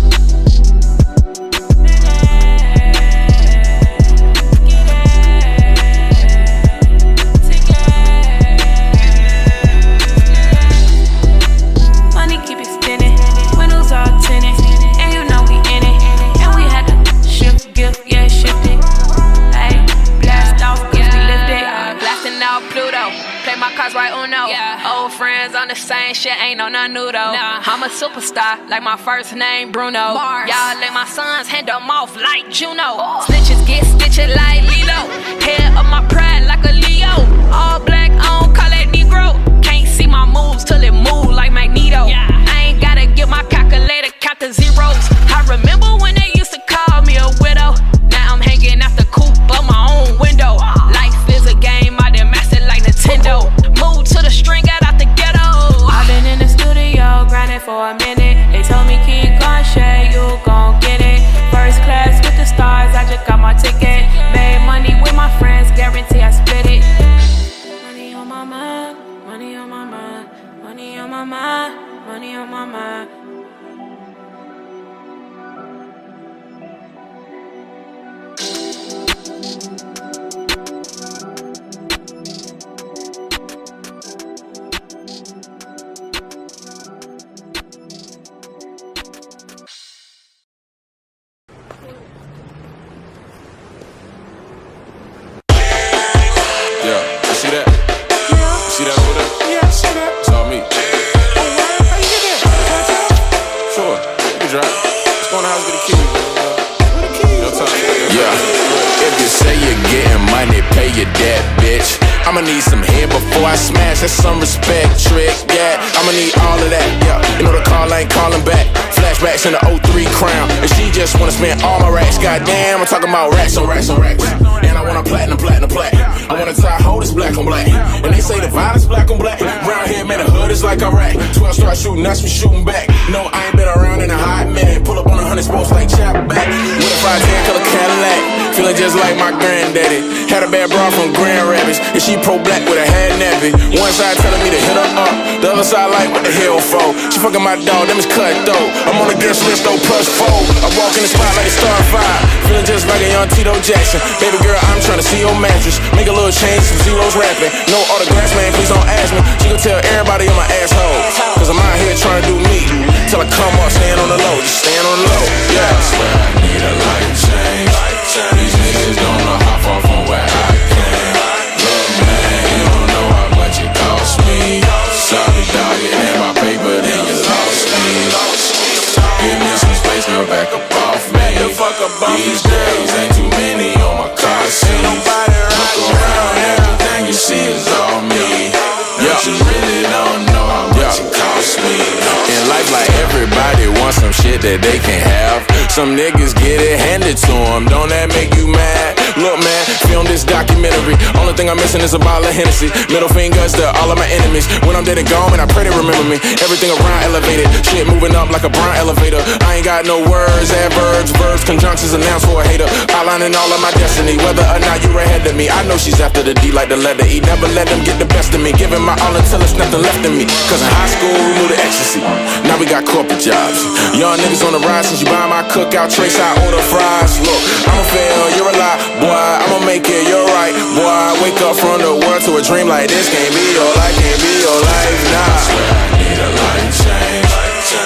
Money keep it spinning, windows are tinted, and you know we in it. And we friends on the same shit, ain't no nothing new though. Nah. I'm a superstar, like my first name Bruno. Mars. Y'all let my sons hand them off like Juno. Snitches get stitched like Lilo. Head up my pride like a Leo. All black on, call that Negro. Can't see my moves till it move like Magneto. Yeah. I ain't gotta get my calculator, count the zeros. I remember when they used to call me a widow. Now I'm hanging out the coupe of my own window. Life is a game, I done mastered like Nintendo. Move to the string, got out the ghetto. I've been in the studio, grinding for a minute. They told me keep going, Shay, you gon' get it. First class with the stars, I just got my ticket. Made money with my friends, guarantee I split it. Money on my mind, money on my mind, money on my mind, money on my mind. I'ma need some head before I smash, that's some respect, trick, yeah. I'ma need all of that, yeah. You know the call ain't calling back. Flashbacks in the 03 crown, and she just wanna spend all my racks. Goddamn, I'm talking about racks on racks on racks. And I want a platinum, platinum, platinum. I want a tie hold that's black on black. And they say the violence black on black. Round here, man, the hood is like Iraq. 12 start shooting, that's me shooting back. No, I ain't been around in a hot minute. Pull up on 100 sports like chop back. With a 510 color Cadillac, feeling just like my granddaddy. Had a bad bra from Grand Rapids, and she pro-black with a head nappy. One side telling me to hit her up, the other side like, what the hell for? She fucking my dog, them is cutthroat. I'm on the guest list, though, +4. I walk in the spot like a star 5, feeling just like a young Tito Jackson. Baby girl, I'm trying to see your mattress. Make a little change, some zeros rapping. No autographs, man, please don't ask me. She gon' tell everybody I'm an asshole, cause I'm out here trying to do me. Till I come up, stand on the low, just stand on the low. Yeah, I swear I need a life change. These niggas don't know how far from where I came. Look, man, you don't know how much it cost me. Sorry, dog, it ain't my paper, then you lost me. Give me some space, girl, back up off me. These days ain't too many on my car seat. Look around, everything you see is all me. But you really don't know how much it cost me. In life, like everybody wants some shit that they can't have. Some niggas get it handed to them, don't that make you mad? Look, man, film this documentary. Only thing I'm missing is a bottle of Hennessy. Middle fingers to all of my enemies. When I'm dead and gone, man, I pray they remember me. Everything around elevated, shit moving up like a brown elevator. I ain't got no words, adverbs, verbs, conjunctions announced for a hater. Outlining all of my destiny, whether or not you're ahead of me. I know she's after the D like the letter E. Never let them get the best of me. Giving my all until it's nothing left of me. Cause in high school, we knew the ecstasy. Now we got corporate jobs. Young niggas on the rise since you buy my cookout trace, I order fries. Look, I'ma fail, you're a lie, boy. I'ma make it, you're right, boy. Wake up from the world to a dream like this. Can't be your life, can't be your life, nah. I swear I need a life change.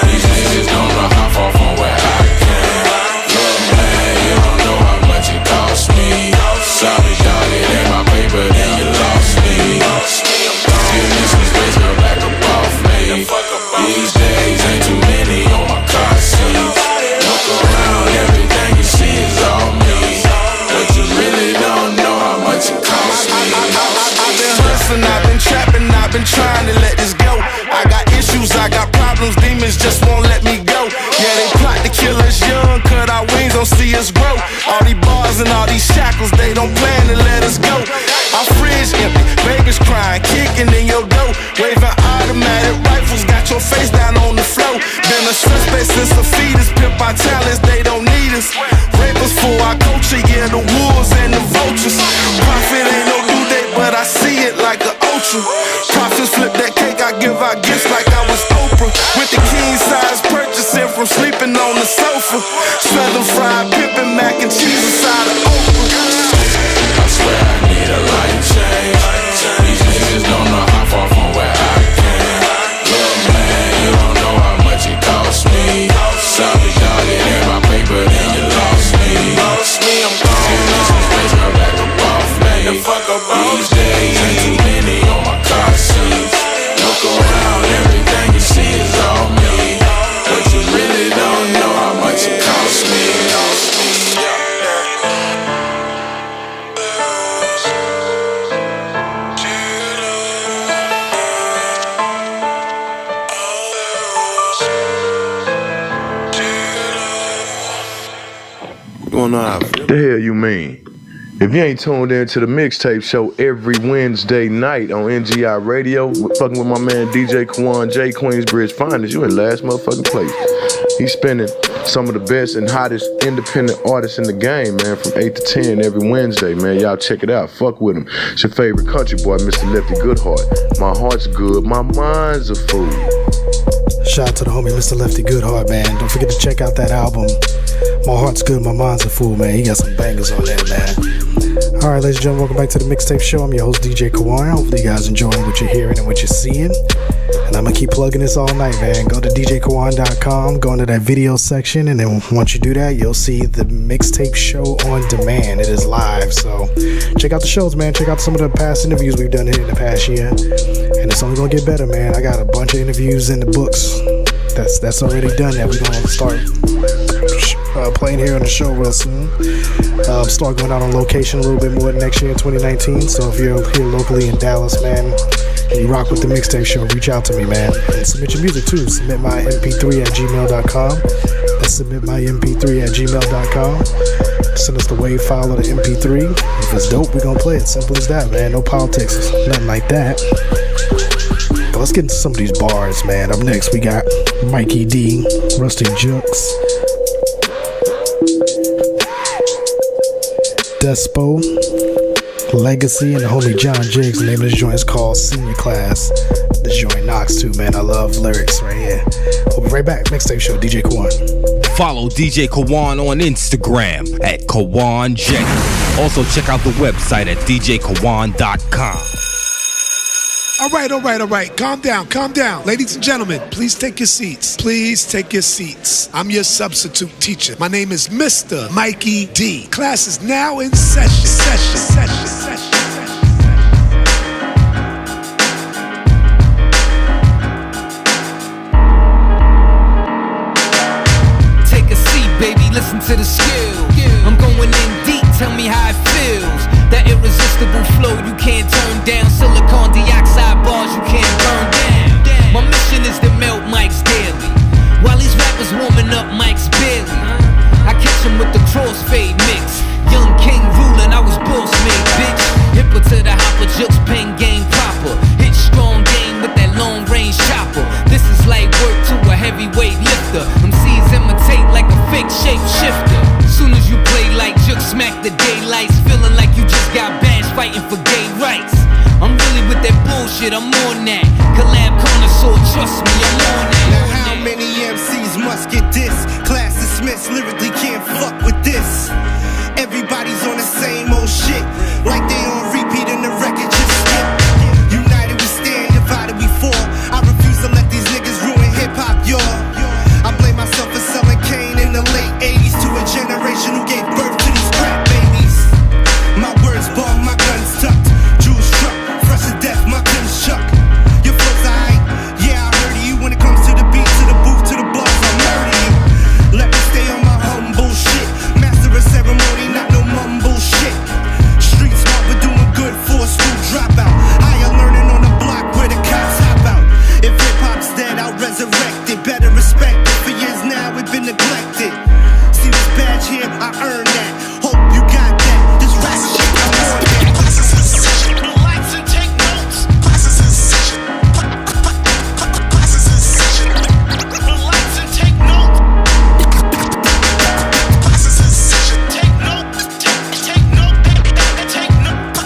These niggas don't know how far from where I came. Look, man, you don't know how much it cost me. Sorry, dog, it ain't my paper, then you lost me. Give me some space, girl, back up off me. These days ain't too many on my car seat. Look around, everything you see is all me. But you really don't know how much it costs me. I've been hustling, I've been trapping, I've been trying to let this go. I got issues, I got problems, demons just won't let me go. Yeah, they plot to kill us young, cut our wings, don't see us grow. All these bars and all these shackles, they don't plan to let us go. Our fridge empty, babies crying, kicking in your dough. Waving automatic rifles, got your face down on the floor. Been a suspect since a fetus, pimp our talents, they don't need us. Rapers for our culture, yeah, the wolves and the vultures. Profit ain't no due date, but I see it like an ultra. Profits flip that cake, I give out gifts like I was Oprah. With the king size purchasing from sleeping on the sofa. Southern fried pimpin' mac and cheese inside of Oprah. I swear I need a life change. These niggas don't know how far from where I came. Look, man, you don't know how much it cost me. Sorry, dog, it ain't my paper, then you lost me. I'm gone. Give me some space, girl, back up off me. These days ain't too many on my car seat. Look around. don't know how I feel. The hell you mean? If you ain't tuned in to the Mixtape Show every Wednesday night on NGI Radio, fucking with my man DJ Kawon, J Queensbridge Finest, you in last motherfucking place. He's spinning some of the best and hottest independent artists in the game, man, from 8 to 10 every Wednesday, man. Y'all check it out. Fuck with him. It's your favorite country boy, Mr. Lefty Goodheart. My heart's good, my mind's a fool. Shout out to the homie Mr. Lefty Goodheart, man. Don't forget to check out that album. My heart's good, my mind's a fool, man. He got some bangers on there, man. Alright, ladies and gentlemen, welcome back to the Mixtape Show. I'm your host, DJ Kawon. Hopefully you guys enjoying what you're hearing and what you're seeing. And I'm gonna keep plugging this all night, man. Go to djkawon.com, go into that video section, and then once you do that, you'll see the Mixtape Show on demand. It is live, so check out the shows, man. Check out some of the past interviews we've done here in the past year. And it's only gonna get better, man. I got a bunch of interviews in the books. That's already done. That we're gonna start playing here on the show real soon. Start going out on location a little bit more next year in 2019. So if you're here locally in Dallas, man, and you rock with the Mixtape Show, reach out to me, man, and submit your music too. Submit my mp3@gmail.com. That's submitmymp3@gmail.com. Send us the WAV file of the MP3. If it's dope, we're gonna play it. Simple as that, man. No politics, nothing like that. But let's get into some of these bars, man. Up next, we got Mikey D, Ruste Juxx, Despo, Legacy, and the homie John Jiggs. The name of this joint is called Senior Class. This joint knocks too, man. I love lyrics right here. We'll be right back. Mixtape Show, DJ Kawon. Follow DJ Kawon on Instagram at KawonJ. Also check out the website at djkawon.com. All right. Calm down. Ladies and gentlemen, please take your seats. I'm your substitute teacher. My name is Mr. Mikey D. Class is now in session. Take a seat, baby, listen to the skill. I'm going in deep, tell me how it feels. That irresistible flow you can't turn down. Silicon dioxide bars you can't burn down. My mission is to melt mics daily. While these rappers warming up mics barely. I catch them with the crossfade mix. Young king ruling, I was boss made, bitch. Hipper to the hopper, Juxx pen game proper. Hit strong game with that long range chopper. This is like work to a heavyweight lifter. MCs imitate like a fake shape shifter. Soon as you play like Juxx, smack the daylights. Feeling like you just got bashed fighting for gay rights. I'm really with that bullshit, I'm on that. Collab connoisseur, trust me, I'm on that. Now how many MCs must get this? Class dismissed, lyrically can't fuck with this. Everybody's on the same old shit, like they on repeat and the record just skip. United we stand, divided we fall. I refuse to let these niggas ruin hip-hop, y'all. I blame myself for selling cane in the late 80s to a generation who gave birth to these crap babies. My words bomb, my guns tucked. Jewels struck, fresh to death, my guns chuck. Your flow's aight, yeah I heard of you. When it comes to the beat, to the booth, to the bars, I'll murder you. Let me stay on my humble shit. Master of ceremony, not no mumble shit. Street smart, but doing good for a school dropout. Higher learning on the block where the cops hop out. If hip-hop's dead, I'll resurrect it. Better respect it. For years now, we've been neglected. See this badge here, I earned that. Hope you got that. This rap shit, I'm on that. Classes in session. Relax and take notes. Classes in session. Classes in session. Relax and take notes. Classes in session. Take notes. Take notes. Take notes.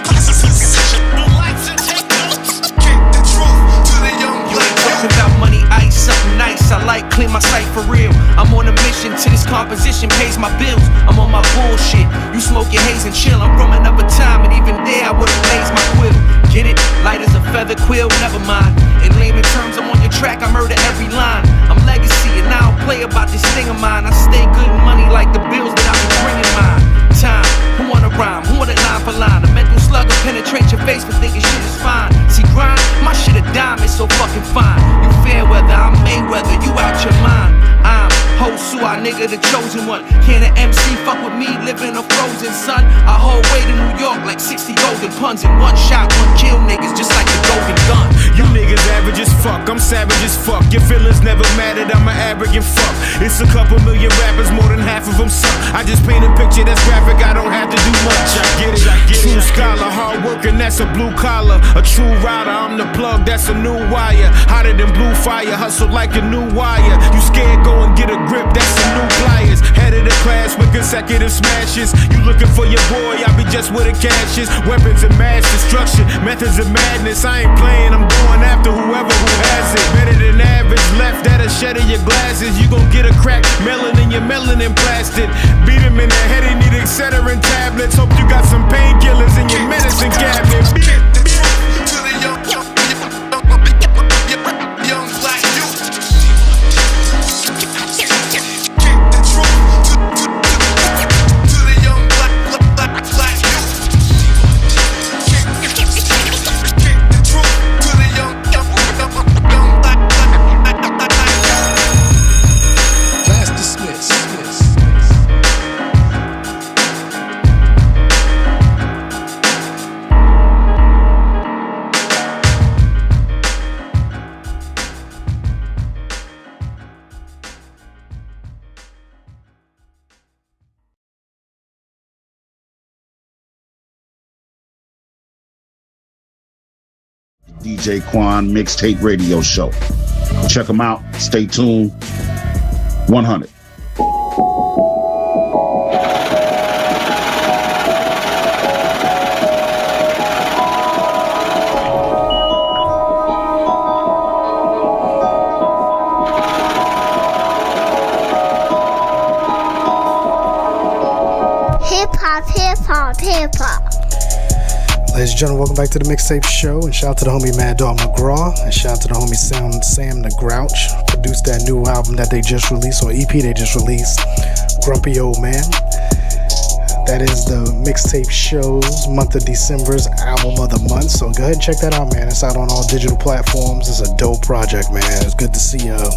Classes in session. Relax and take notes. Kick the truth to the young black. Talking about money, ice, something nice. I like clean my sight for real. I'm on a mission till this composition pays my bills. I'm on my bullshit. You smoke your haze and chill. I'm from another time, and even there I would've blazed my quill. Get it? Light as a feather quill, never mind. In layman terms, I'm on your track, I murder every line. I'm legacy, and I don't play about this thing of mine. I stay good money like the bills that I've been bringing mine. Time, who wanna rhyme? Who wanna line for line? A mental slugger penetrate your face for thinking shit is fine. See, grind, my shit a dime, it's so fucking fine. You fair weather, I'm Mayweather, you out your mind. I'm Hosua, nigga, the chosen one. Can an MC fuck with me, living a frozen sun? I hold way to New York like 60 golden puns. In one shot, one kill niggas just like the golden gun. You niggas average as fuck, I'm savage as fuck. Your feelings never mattered, I'm an arrogant fuck. It's a couple million rappers, more than half of them suck. I just paint a picture that's graphic, I don't have to do much. I get it, I get it. True scholar, hard working, that's a blue collar. A true rider, I'm the plug, that's a new wire. Hotter than blue fire, hustle like a new wire. You scared, go and get a grip, that's some new pliers. Head of the class with consecutive smashes. You looking for your boy, I be just where the cash is. Weapons of mass destruction, methods of madness. I ain't playing, I'm going after whoever who has it. Better than average, left at a shed of your glasses. You gon' get a crack, melanin, your melanin blasted. Beat him in the head, he need Excedrin tablets. Hope you got some painkillers in your medicine cabinet. DJ Kawon Mixtape Radio Show. Check them out. Stay tuned. 100. Hip hop, hip hop, hip hop. Ladies and gentlemen, welcome back to the Mixtape Show, and shout out to the homie Mad Dog McGraw, and shout out to the homie Sam the Grouch, produced that new album that they just released, or EP they just released, Grumpy Old Man. That is the Mixtape Show's month of December's album of the month, so go ahead and check that out, man. It's out on all digital platforms. It's a dope project, man. It's good to see a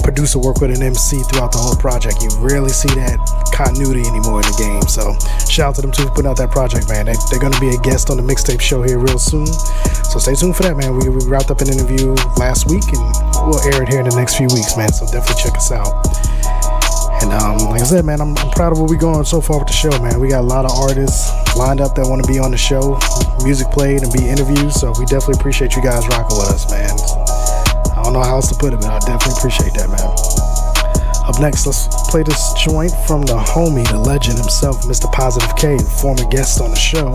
producer work with an MC throughout the whole project. You rarely see that continuity anymore in the game, so shout out to them too for putting out that project, man. They're going to be a guest on the Mixtape Show here real soon, so stay tuned for that, man. We wrapped up an interview last week, and we'll air it here in the next few weeks, man, so definitely check us out. And like I said, man, I'm proud of what we're going so far with the show, man. We got a lot of artists lined up that want to be on the show, music played and be interviewed, so we definitely appreciate you guys rocking with us, man. I don't know how else to put it, but I definitely appreciate that, man. Up next, let's play this joint from the homie, the legend himself, Mr. Positive K, former guest on the show.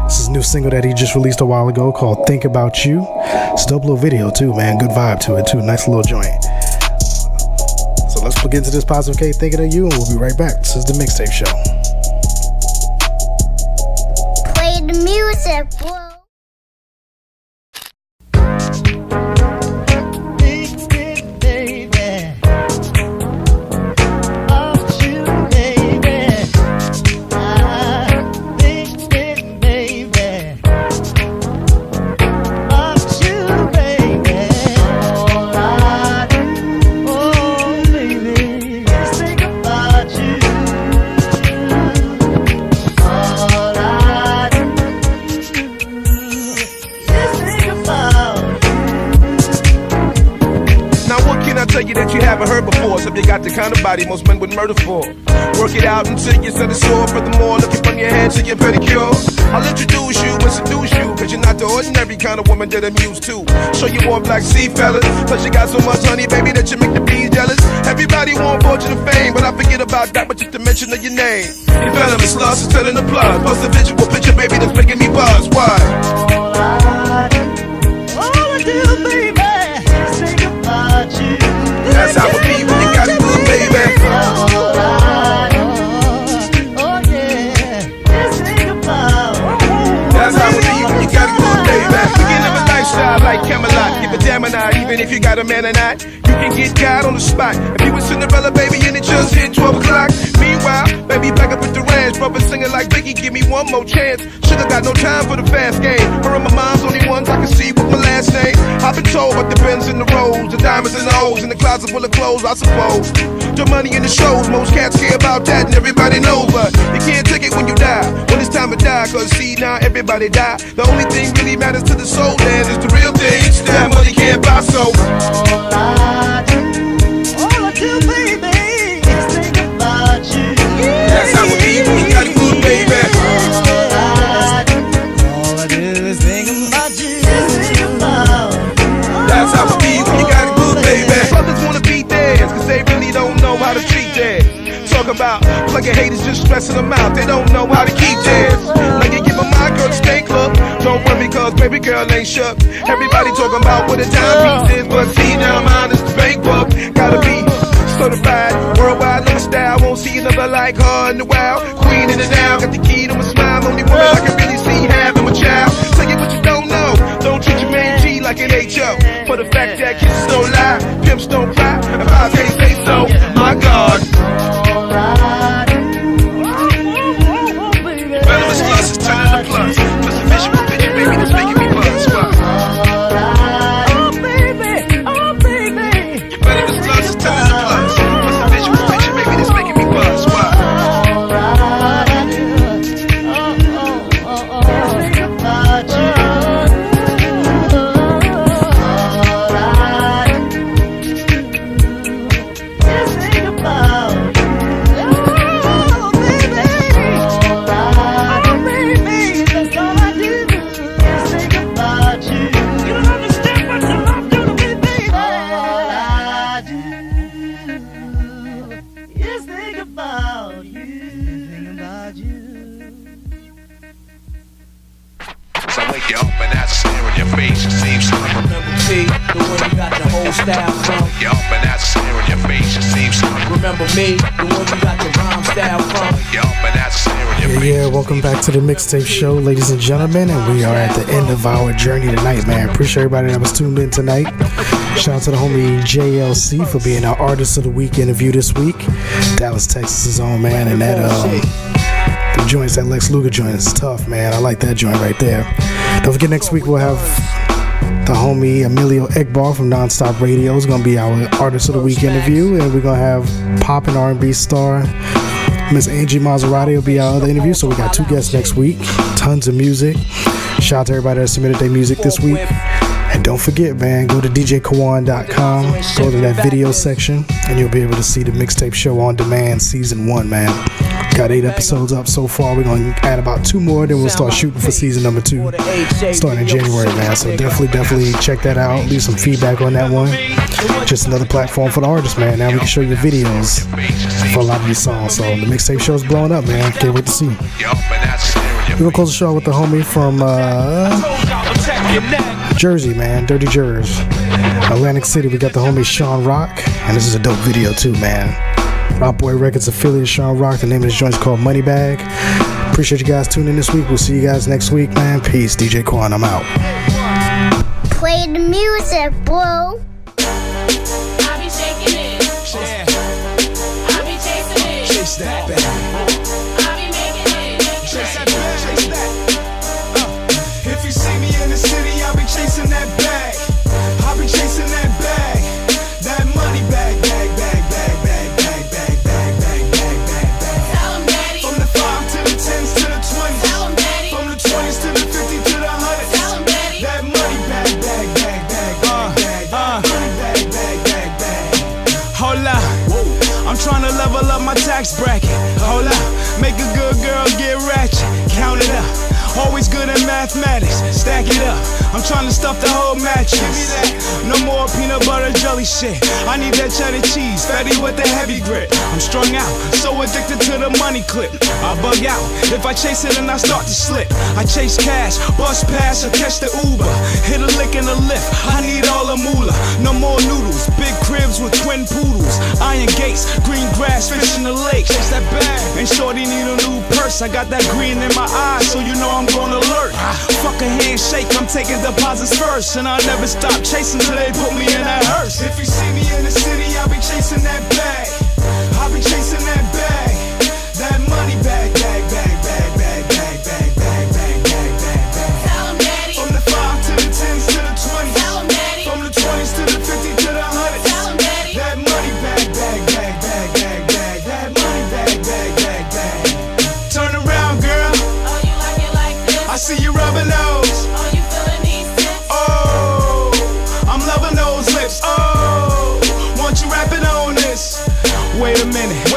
This is a new single that he just released a while ago called Think About You. It's a dope little video too, man. Good vibe to it too. Nice little joint. So let's get into this Positive K Thinking of You, and we'll be right back. This is the Mixtape Show. Play the music, bro. That you haven't heard before, except you got the kind of body most men would murder for. Work it out until you set it sore. Furthermore, looking from your head to your pedicure. I'll introduce you and seduce you, cause you're not the ordinary kind of woman that I'm used to. Show you more black sea fellas, plus you got so much honey, baby, that you make the bees jealous. Everybody want fortune and fame, but I forget about that, but just the mention of your name. You venomous lust is telling the plus, plus the visual picture, baby, that's making me buzz. Why? All I do, baby, is think about you. That's how it be when you got good, baby. Oh yeah, just think about. That's how it be when you got a good, baby. We can live a lifestyle like Camelot. Give a damn or not, even if you got a man or not. You can get God on the spot. If you was Cinderella, baby, and it just hit 12 o'clock. Meanwhile, baby, back up with the ranch. Brother singing like Biggie, give me one more chance. Should've got no time for the fast game. Her and my mom's only ones I can see with my last name. I've been told about the Benz and the Rolls, the diamonds and the O's, in the closet full of clothes, I suppose. The money in the shows, most cats care about that, and everybody knows. But you can't take it when you die, when it's time to die. Cause see, now everybody die. The only thing really matters to the soul, man, is the real thing that money can't buy. So All I do, baby, is think about you. Yeah. Haters just stressing them out, they don't know how to keep theirs. Like you giving my girl the stank look. Don't worry, cause baby girl ain't shook. Everybody talking about what a timepiece is, but see now mine is the bank book. Gotta be certified, worldwide number style. Won't see another like her in the wild. Queen in the now, got the key to my smile. Only woman I can really see having my child. Tell you what you don't know. Don't treat your man G like an HO. For the fact that kisses don't lie, pimps don't cry. If I can't say so, my God. Venomous plus is turning to plus. Plus a visual picture, baby, that's making me buzz. Why? Welcome back to the Mixtape Show, ladies and gentlemen, and we are at the end of our journey tonight, man. Appreciate everybody that was tuned in tonight. Shout out to the homie JLC for being our Artist of the Week interview this week. Dallas, Texas' own, man, and that the joints, that Lex Luger joint is tough, man. I like that joint right there. Don't forget, next week we'll have the homie Emilio Egbar from Nonstop Radio is going to be our Artist of the Week interview, and we're going to have pop and R&B star Miss Angie Maserati will be our other interview. So we got 2 guests next week. Tons of music. Shout out to everybody that submitted their music this week. And don't forget, man, go to djkawon.com, go to that video section, and you'll be able to see the Mixtape Show on demand season 1, man. Got 8 episodes up so far. We're going to add about 2 more, then we'll start shooting for season number 2 starting in January, man. So definitely check that out. Leave some feedback on that one. Just another platform for the artists, man. Now we can show you videos for a lot of these songs. So the Mixtape Show is blowing up, man. Can't wait to see. We're going to close the show with the homie from Jersey, man. Dirty Jers. Atlantic City, we got the homie Shawn Rock. And this is a dope video too, man. Rock Boy Records affiliate Shawn Rock. The name of this joint is called Money Bag. Appreciate you guys tuning in this week. We'll see you guys next week, man. Peace. DJ Kawon, I'm out. Play the music, bro. I be shaking it. Yeah. I be chasing it. Chase that bag. I be making it. Chase that bag. Chase that. If you see me in the city, I'll be chasing that bag. I'll be chasing that bag. That money bag. From the 5 to the 10s to the 20s. From the 20s to the 50 to the 100s. That money bag. Hold up, I'm trying to level up my tax bracket. Hold up, make a good girl get ratchet. Count it up, always good in mathematics. Stack it up, I'm trying to stuff the whole mattress. No more peanut butter jelly shit. I need that cheddar cheese, fatty with the heavy grit. I'm strung out, so addicted to the money clip. I bug out if I chase it and I start to slip. I chase cash, bus pass or catch the Uber. Hit a lick in the lift, I need all the moolah. No more noodles, big cribs with twin poodles. Iron gates, green grass, fish in the lake. Chase that bag, and shorty need a new purse. I got that green in my eyes, so you know I'm gonna alert. Fuck a handshake, I'm taking deposits first. And I'll never stop chasing till they put me in that hearse. If you see me in the city, I'll be chasing that bag. I'll be chasing that bag. That money bag. From the 5 to the 10s to the 20s. From the 20s to the 50 to the 100s. That money bag. That money bag. Turn around, girl. Oh, you like it like this? I see you rubbing those. Oh, you feeling these tips? Oh, I'm loving those lips. Oh, want you rapping on this? Wait a minute,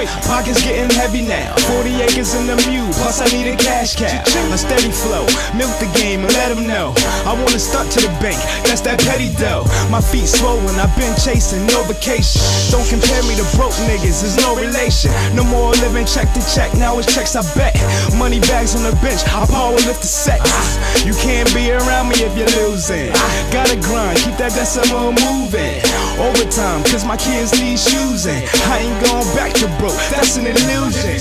acres in the mule, plus I need a cash cow. A steady flow, milk the game and let them know. I wanna stunt to the bank, that's that petty dough. My feet swollen, I've been chasing, no vacation. Don't compare me to broke niggas, there's no relation. No more living check to check, now it's checks I bet. Money bags on the bench, I power lift the set. You can't be around me if you're losing. Gotta grind, keep that decimal moving. Overtime, cause my kids need shoes and I ain't going back to broke, that's an illusion.